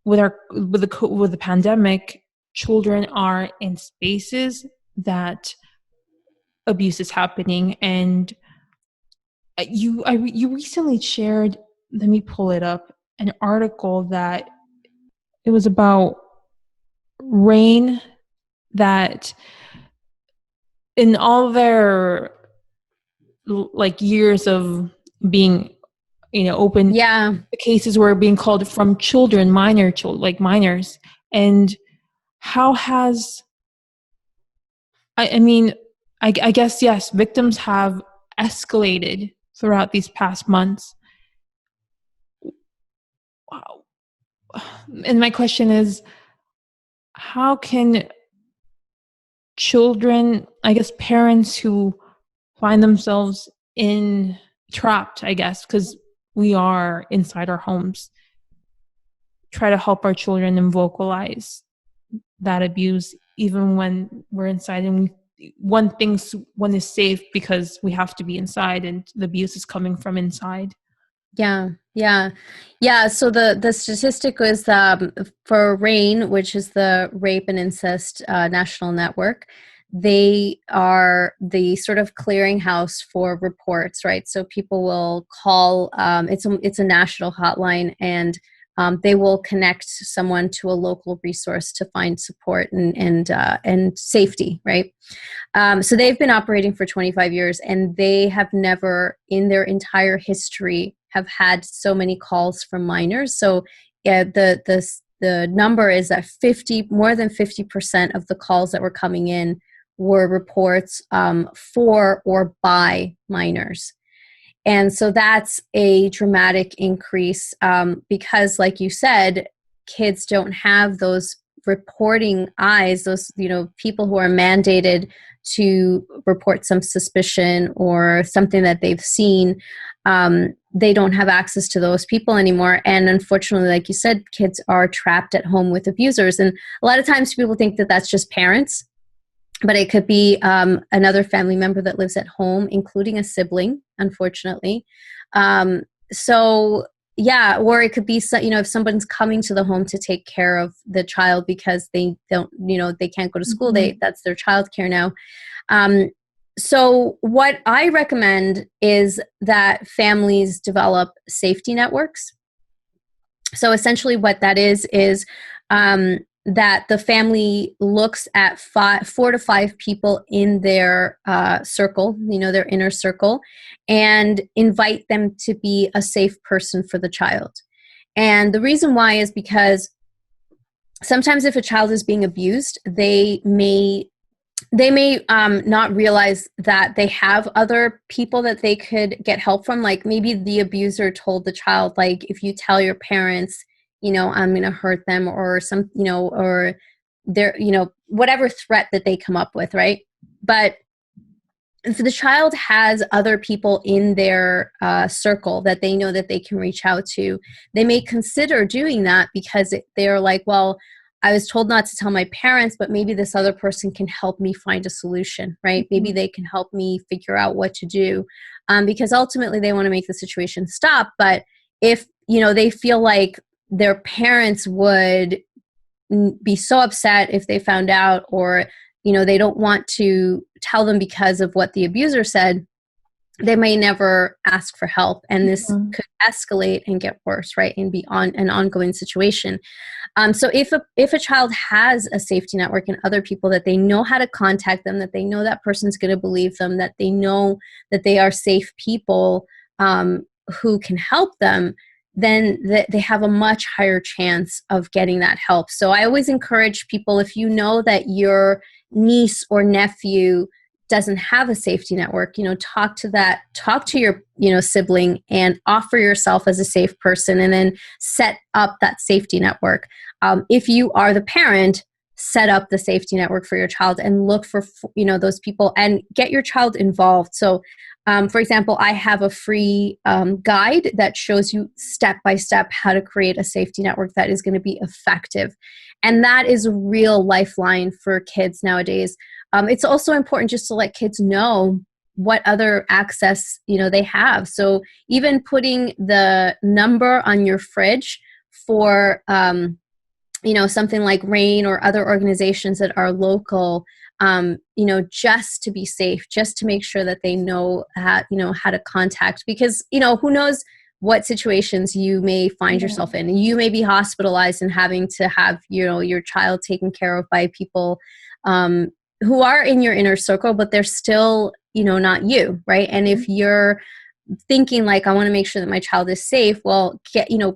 with the pandemic, children are in spaces that abuse is happening. And you recently shared, let me pull it up, an article that it was about rain, that in all their years of being open, the cases were being called from children, minors. And how has, I guess, yes, victims have escalated throughout these past months. Wow. And my question is, how can children, I guess parents who find themselves trapped, I guess, because we are inside our homes, try to help our children and vocalize that abuse, even when we're inside and one thinks one is safe because we have to be inside and the abuse is coming from inside. Yeah. So the statistic was for RAINN, which is the Rape and Incest National Network. They are the sort of clearinghouse for reports, right? So people will call. It's a national hotline, and they will connect someone to a local resource to find support and safety, right? So they've been operating for 25 years, and they have never, in their entire history, have had so many calls from minors. So the number is that more than 50% of the calls that were coming in were reports for or by minors. And so that's a dramatic increase because, like you said, kids don't have those reporting eyes, those, people who are mandated to report some suspicion or something that they've seen. They don't have access to those people anymore. And unfortunately, like you said, kids are trapped at home with abusers. And a lot of times people think that that's just parents, but it could be another family member that lives at home, including a sibling, unfortunately. Or it could be, if someone's coming to the home to take care of the child because they don't, they can't go to school, that's their childcare now. So what I recommend is that families develop safety networks. So essentially what that is that the family looks at 4 to 5 people in their circle, their inner circle, and invite them to be a safe person for the child. And the reason why is because sometimes if a child is being abused, they may not realize that they have other people that they could get help from. Like maybe the abuser told the child, like, if you tell your parents, I'm going to hurt them, or or they're, whatever threat that they come up with, right? But if the child has other people in their circle that they know that they can reach out to, they may consider doing that because they're like, well, I was told not to tell my parents, but maybe this other person can help me find a solution, right? Maybe they can help me figure out what to do, because ultimately they want to make the situation stop. But if, they feel like their parents would be so upset if they found out, or, they don't want to tell them because of what the abuser said, they may never ask for help. And this could escalate and get worse, right? And be an ongoing situation. So if a child has a safety network and other people that they know how to contact them, that they know that person's going to believe them, that they know that they are safe people who can help them, then they have a much higher chance of getting that help. So I always encourage people, if you know that your niece or nephew doesn't have a safety network, talk to your, sibling and offer yourself as a safe person, and then set up that safety network. If you are the parent, set up the safety network for your child and look for, those people and get your child involved. So, for example, I have a free guide that shows you step by step how to create a safety network that is going to be effective. And that is a real lifeline for kids nowadays. It's also important just to let kids know what other access, they have. So even putting the number on your fridge for, something like RAIN or other organizations that are local, just to be safe, just to make sure that they know how to contact, because, who knows what situations you may find yourself in. You may be hospitalized and having to have, your child taken care of by people who are in your inner circle, but they're still, not you, right? And if you're thinking like, I want to make sure that my child is safe, well,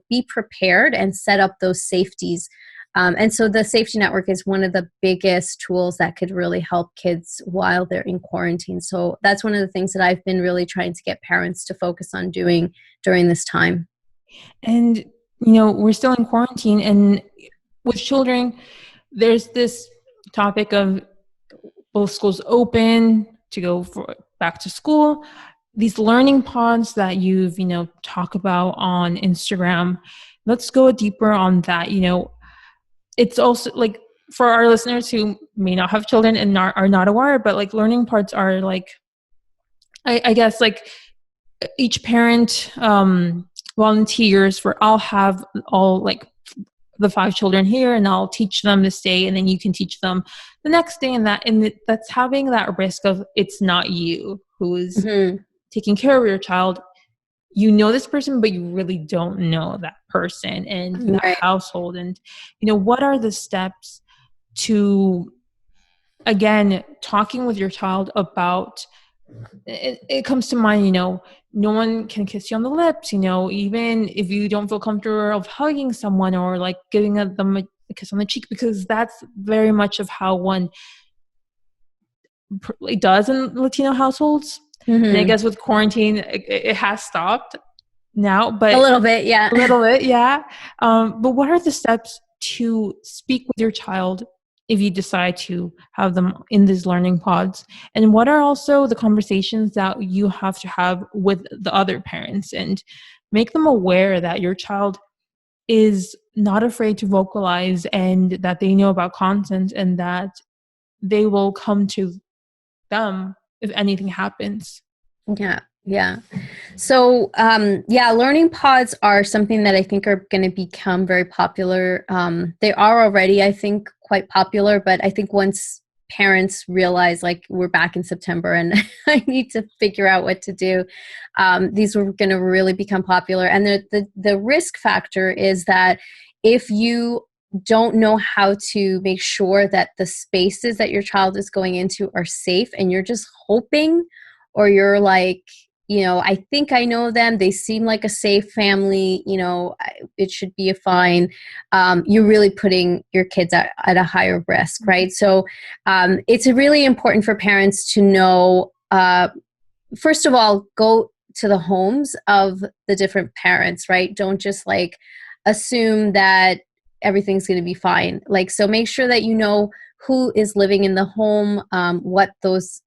be prepared and set up those safeties. And so the safety network is one of the biggest tools that could really help kids while they're in quarantine. So that's one of the things that I've been really trying to get parents to focus on doing during this time. And, we're still in quarantine, and with children, there's this topic of both schools open to go back to school. These learning pods that you've, talk about on Instagram, let's go deeper on that. It's also like, for our listeners who may not have children and are not aware, but like learning pods are like, I guess like each parent volunteers for, I'll have all like the 5 children here and I'll teach them this day, and then you can teach them the next day, and that's having that risk of it's not you who's taking care of your child. This person, but you really don't know that person and that household. And, what are the steps to, again, talking with your child about, it comes to mind, no one can kiss you on the lips, even if you don't feel comfortable of hugging someone or like giving them a kiss on the cheek, because that's very much of how one does in Latino households. And I guess with quarantine, it has stopped now, but a little bit, yeah. But what are the steps to speak with your child if you decide to have them in these learning pods? And what are also the conversations that you have to have with the other parents and make them aware that your child is not afraid to vocalize, and that they know about consent, and that they will come to them if anything happens? Yeah. So, learning pods are something that I think are going to become very popular. They are already, I think, quite popular, but I think once parents realize, like, we're back in September and I need to figure out what to do, these are going to really become popular. And the risk factor is that if you don't know how to make sure that the spaces that your child is going into are safe, and you're just hoping, or you're like, I think I know them, they seem like a safe family, it should be fine, you're really putting your kids at a higher risk, right? So it's really important for parents to know, first of all, go to the homes of the different parents, right? Don't just like assume that everything's going to be fine. Like, so make sure that who is living in the home, what those,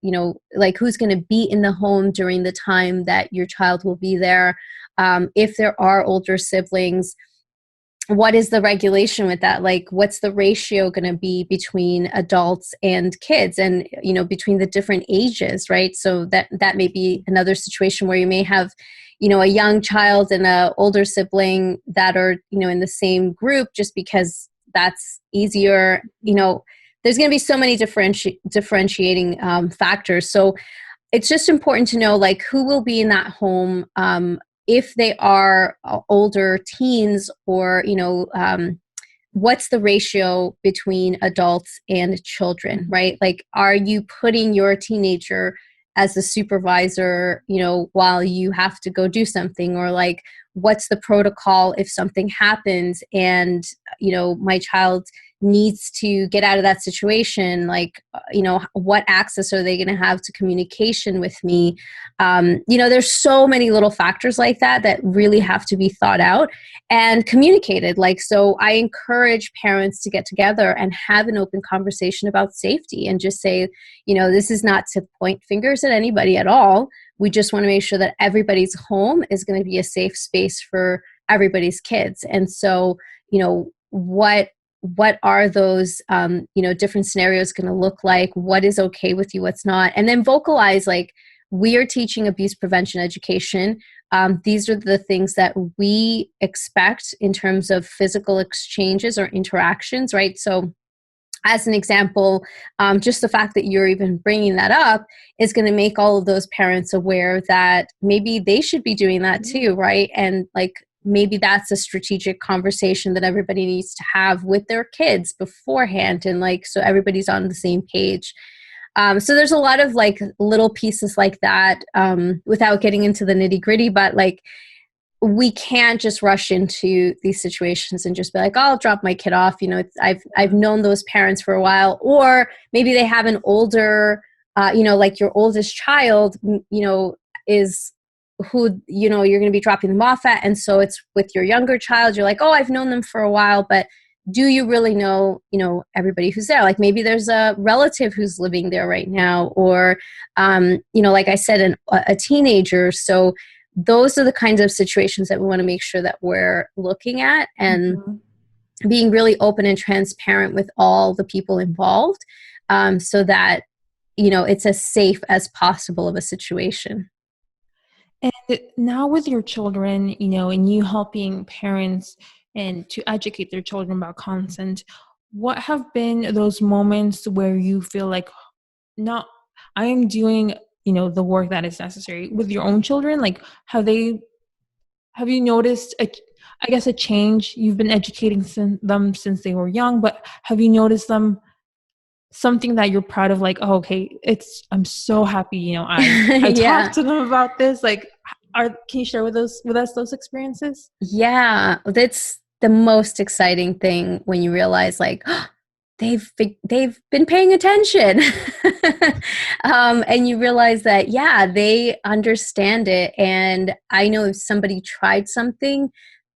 like who's going to be in the home during the time that your child will be there. If there are older siblings, what is the regulation with that? Like, what's the ratio going to be between adults and kids, and, between the different ages, right? So that may be another situation where you may have, a young child and an older sibling that are, in the same group, just because that's easier. There's going to be so many differentiating factors. So it's just important to know, like, who will be in that home, if they are older teens, or, what's the ratio between adults and children, right? Like, are you putting your teenager as the supervisor, while you have to go do something? Or like, what's the protocol if something happens and, my child needs to get out of that situation, like, what access are they going to have to communication with me? There's so many little factors like that that really have to be thought out and communicated. Like, so I encourage parents to get together and have an open conversation about safety and just say, this is not to point fingers at anybody at all. We just want to make sure that everybody's home is going to be a safe space for everybody's kids. And so, what are those different scenarios going to look like? What is okay with you, what's not? And then vocalize, like, we are teaching abuse prevention education. These are the things that we expect in terms of physical exchanges or interactions, right? So as an example, just the fact that you're even bringing that up is going to make all of those parents aware that maybe they should be doing that too, right? And like, maybe that's a strategic conversation that everybody needs to have with their kids beforehand, and like, so everybody's on the same page. So there's a lot of like little pieces like that, without getting into the nitty gritty, but like, we can't just rush into these situations and just be like, oh, I'll drop my kid off. I've known those parents for a while, or maybe they have an older, like your oldest child, is who, you're going to be dropping them off at. And so it's with your younger child, you're like, oh, I've known them for a while, but do you really know, everybody who's there? Like, maybe there's a relative who's living there right now, or, like I said, a teenager. So those are the kinds of situations that we want to make sure that we're looking at, and being really open and transparent with all the people involved, so that, it's as safe as possible of a situation. And now with your children, and you helping parents and to educate their children about consent, what have been those moments where you feel like, not, I am doing, the work that is necessary with your own children? Like, have you noticed a change? You've been educating them since they were young, but have you noticed something that you're proud of? Like, oh, okay, I'm so happy, I Yeah. talked to them about this. Like, can you share with us those experiences? Yeah, that's the most exciting thing, when you realize, like, they've been paying attention. And you realize that, yeah, they understand it. And I know if somebody tried something,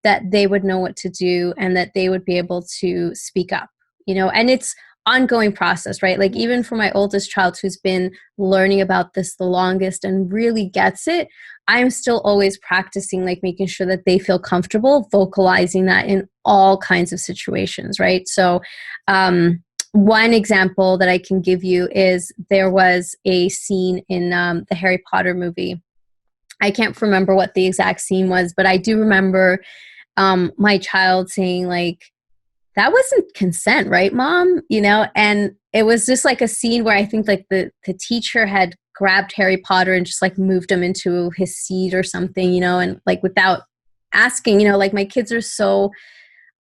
that they would know what to do, and that they would be able to speak up, and it's ongoing process, right? Like, even for my oldest child, who's been learning about this the longest and really gets it, I'm still always practicing, like, making sure that they feel comfortable vocalizing that in all kinds of situations, right? So, one example that I can give you is, there was a scene in the Harry Potter movie. I can't remember what the exact scene was, but I do remember my child saying, like, that wasn't consent, right, Mom? And it was just like a scene where I think like the teacher had grabbed Harry Potter and just like moved him into his seat or something, and like, without asking, like, my kids are so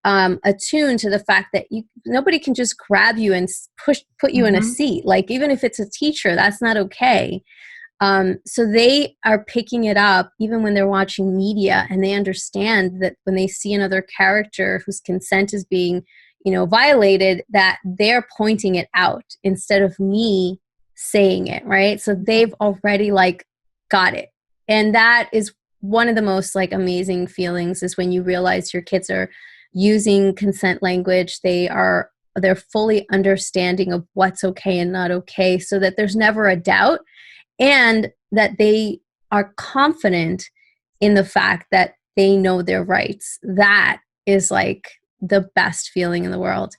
attuned to the fact that nobody can just grab you and put you in a seat. Like, even if it's a teacher, that's not okay. So they are picking it up even when they're watching media, and they understand that when they see another character whose consent is being, violated, that they're pointing it out instead of me saying it, right? So they've already like got it. And that is one of the most like amazing feelings, is when you realize your kids are using consent language. They're fully understanding of what's okay and not okay, so that there's never a doubt, and that they are confident in the fact that they know their rights. That is like the best feeling in the world.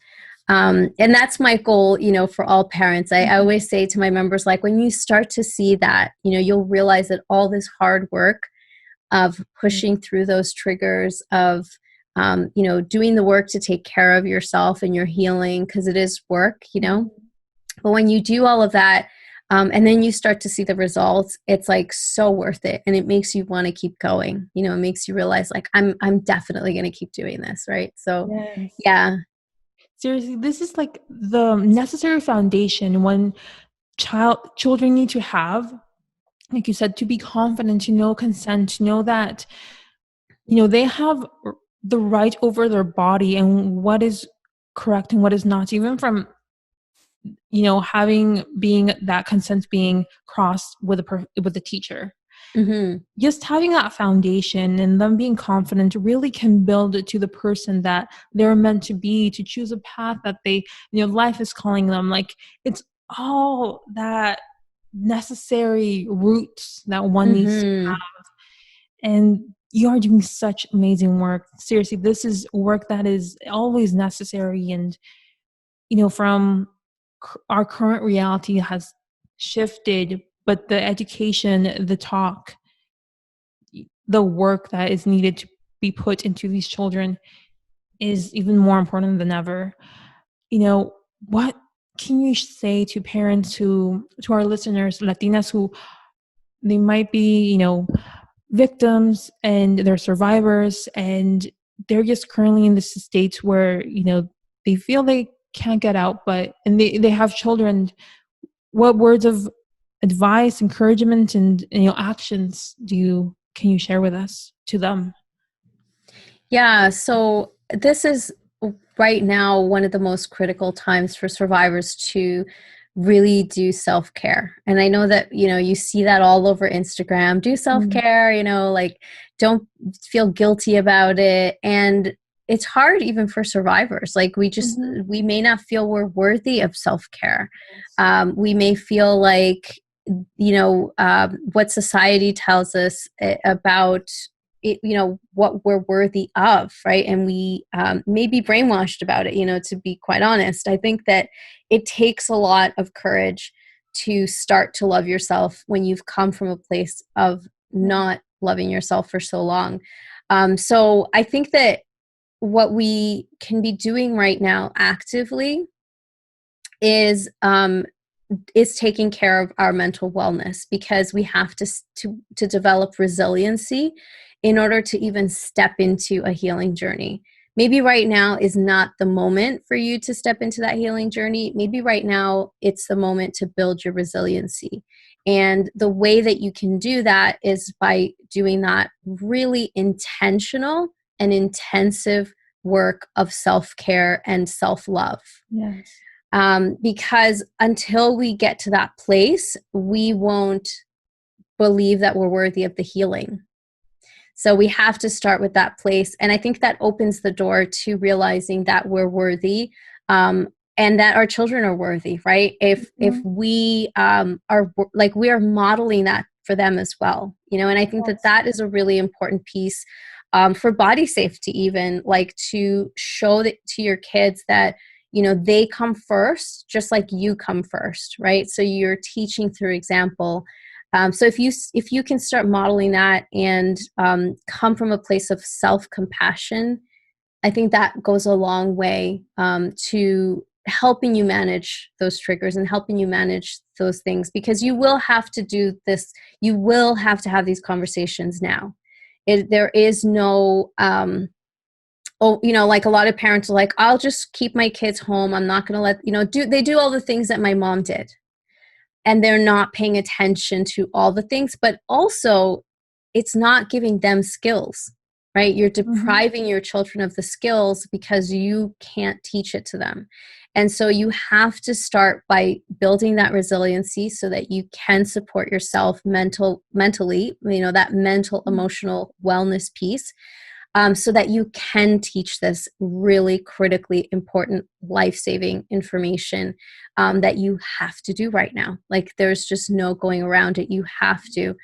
And that's my goal, for all parents. I always say to my members, like, when you start to see that, you'll realize that all this hard work of pushing through those triggers, of, doing the work to take care of yourself and your healing, because it is work, but when you do all of that, and then you start to see the results, it's like so worth it. And it makes you want to keep going. It makes you realize, like, I'm definitely going to keep doing this. Right. So, Yes. yeah. Seriously, this is like the necessary foundation when children need to have, like you said, to be confident, to know consent, to know that, they have the right over their body and what is correct and what is not, even from, having being that consent being crossed with with the teacher. Mm-hmm. Just having that foundation and them being confident really can build it to the person that they're meant to be, to choose a path that they, life is calling them. Like, it's all that necessary roots that one needs to Mm-hmm. have. And you are doing such amazing work. Seriously, this is work that is always necessary. And, from our current reality has shifted, but the education, the talk, the work that is needed to be put into these children is even more important than ever. What can you say to parents to our listeners, Latinas, who they might be, victims and they're survivors, and they're just currently in this state where, they feel they can't get out, and they have children. What words of advice, encouragement, and actions can you share with us to them? Yeah, so this is right now one of the most critical times for survivors to really do self-care. And I know that, you see that all over Instagram, do Mm. self-care, like don't feel guilty about it. And it's hard even for survivors. Like Mhm. we may not feel we're worthy of self-care. Yes. We may feel like, what society tells us about it, what we're worthy of, right? And we may be brainwashed about it, to be quite honest. I think that it takes a lot of courage to start to love yourself when you've come from a place of Yeah. not loving yourself for so long. So I think that what we can be doing right now actively is taking care of our mental wellness, because we have to develop resiliency in order to even step into a healing journey. Maybe right now is not the moment for you to step into that healing journey. Maybe right now it's the moment to build your resiliency. And the way that you can do that is by doing that really intentional and intensive work of self-care and self-love. Yes. Because until we get to that place, we won't believe that we're worthy of the healing. So we have to start with that place. And I think that opens the door to realizing that we're worthy, and that our children are worthy, right? If Mhm. we are like, we are modeling that for them as well, and I think that Yes. that is a really important piece, for body safety, even like to show that to your kids that, they come first, just like you come first, right? So you're teaching through example. So if you can start modeling that and come from a place of self-compassion, I think that goes a long way to helping you manage those triggers and helping you manage those things, because you will have to do this. You will have to have these conversations now. There is no, like a lot of parents are like, I'll just keep my kids home. I'm not going to they do all the things that my mom did, and they're not paying attention to all the things, but also it's not giving them skills, right? You're Mhm. depriving your children of the skills because you can't teach it to them. And so you have to start by building that resiliency so that you can support yourself mentally, that mental emotional wellness piece, so that you can teach this really critically important life-saving information, that you have to do right now. Like, there's just no going around it. You have to,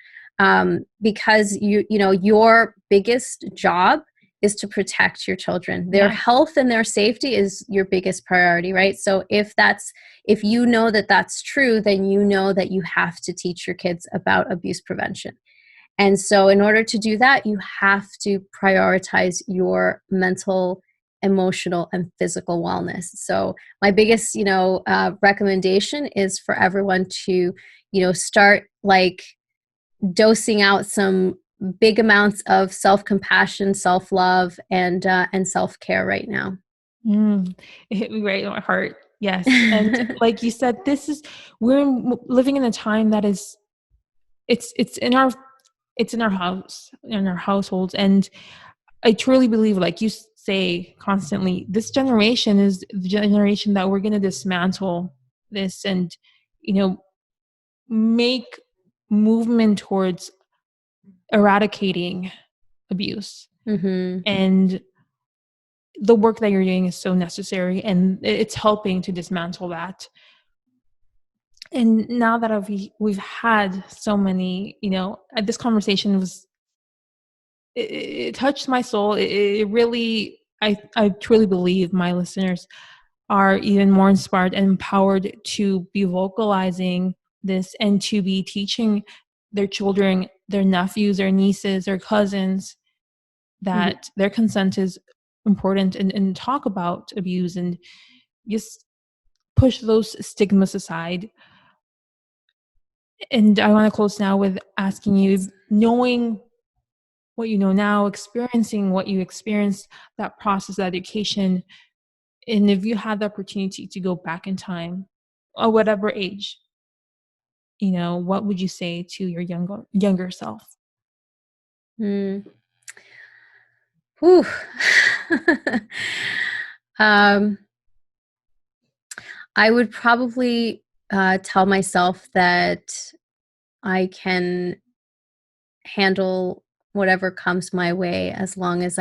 because your biggest job is to protect your children. Their Yes. health and their safety is your biggest priority, right? So if you know that that's true, then you know that you have to teach your kids about abuse prevention. And so in order to do that, you have to prioritize your mental, emotional, and physical wellness. So my biggest, recommendation is for everyone to, start like dosing out some big amounts of self-compassion, self-love, and self-care right now. Mm, it hit me right in my heart. Yes. And like you said, living in a time that is, it's in our, it's in our house, in our households. And I truly believe, like you say, say constantly, this generation is the generation that we're going to dismantle this and, make movement towards eradicating abuse. Mm-hmm. And the work that you're doing is so necessary, and it's helping to dismantle that. And now that we've had so many, this conversation it touched my soul. It really, I truly believe my listeners are even more inspired and empowered to be vocalizing this and to be teaching their children, their nephews, their nieces, their cousins, that their consent is important, and talk about abuse and just push those stigmas aside. And I want to close now with asking you, knowing what you know now, experiencing what you experienced, that process, that education, and if you had the opportunity to go back in time, or whatever age, what would you say to your younger self? Mm. Whew. I would probably tell myself that I can handle whatever comes my way as long as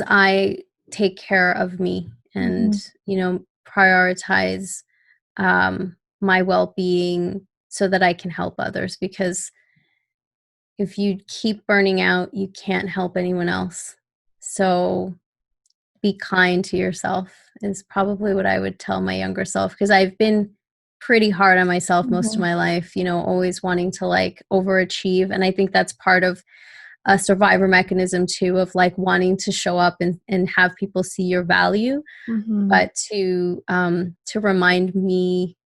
I take care of me and prioritize my well-being so that I can help others, because if you keep burning out, you can't help anyone else. So be kind to yourself is probably what I would tell my younger self, because I've been pretty hard on myself most of my life, always wanting to like overachieve. And I think that's part of a survivor mechanism too, of like wanting to show up and have people see your value. But to remind me,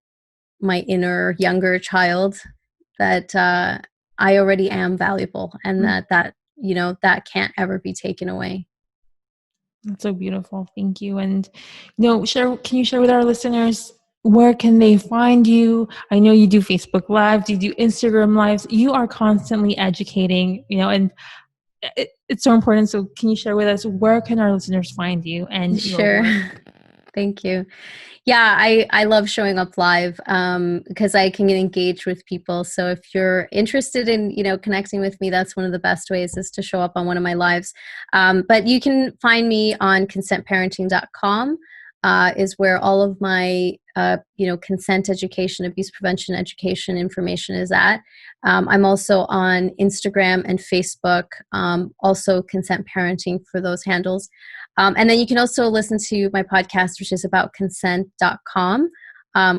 my inner younger child, that I already am valuable, and that can't ever be taken away. That's so beautiful. Thank you. And can you share with our listeners, where can they find you? I know you do Facebook Lives, you do Instagram Lives. You are constantly educating, and it's so important. So can you share with us, where can our listeners find you and your Sure. work? Thank you. Yeah, I love showing up live because I can engage with people. So if you're interested in, connecting with me, that's one of the best ways, is to show up on one of my lives. But you can find me on CONSENTparenting.com, is where all of my, consent education, abuse prevention education information is at. I'm also on Instagram and Facebook, also Consent Parenting for those handles. And then you can also listen to my podcast, which is about consent.com,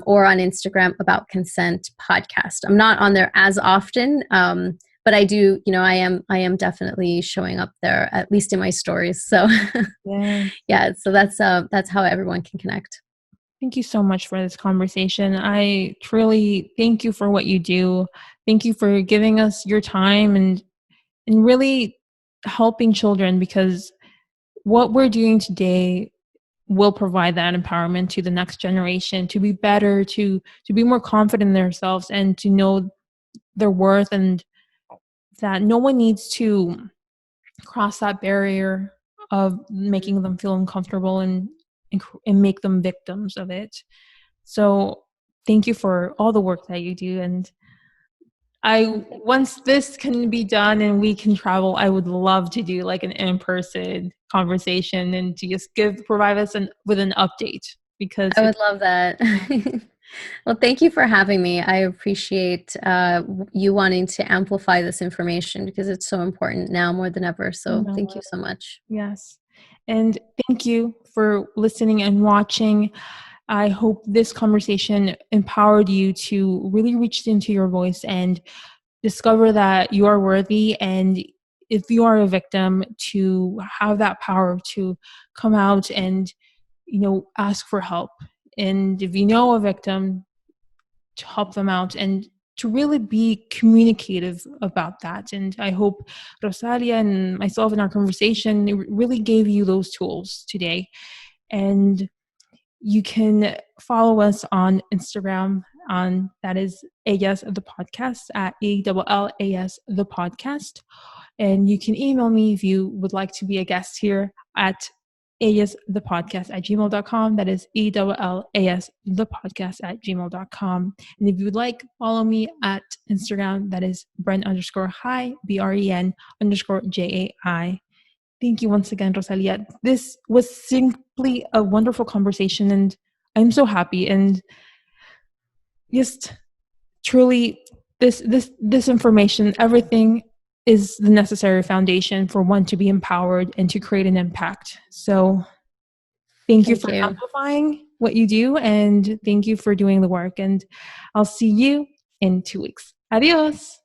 or on Instagram, about consent podcast. I'm not on there as often, but I do, I am definitely showing up there, at least in my stories. So yeah, so that's how everyone can connect. Thank you so much for this conversation. I truly thank you for what you do. Thank you for giving us your time and really helping children, because what we're doing today will provide that empowerment to the next generation to be better, to be more confident in themselves, and to know their worth, and that no one needs to cross that barrier of making them feel uncomfortable and make them victims of it. So thank you for all the work that you do. And once this can be done and we can travel, I would love to do like an in-person conversation and to just provide us with an update, because I would love that. Well, thank you for having me. I appreciate you wanting to amplify this information, because it's so important now more than ever. So thank you so much. Yes. And thank you for listening and watching. I hope this conversation empowered you to really reach into your voice and discover that you are worthy. And if you are a victim, to have that power to come out and, ask for help. And if you know a victim, to help them out and to really be communicative about that. And I hope Rosalia and myself in our conversation really gave you those tools today. And you can follow us on Instagram, that is Ellas the Podcast, at ALLAS the Podcast. And you can email me if you would like to be a guest here at ellasthepodcast@gmail.com. That is ELLAS thepodcast@gmail.com. And if you would like, follow me at Instagram. That is Bren_Hi, BREN_JAI. Thank you once again, Rosalia. This was simply a wonderful conversation, and I'm so happy. And just truly, this information, everything is the necessary foundation for one to be empowered and to create an impact. So thank you Thank for you. amplifying what you do, and thank you for doing the work. And I'll see you in 2 weeks. Adios.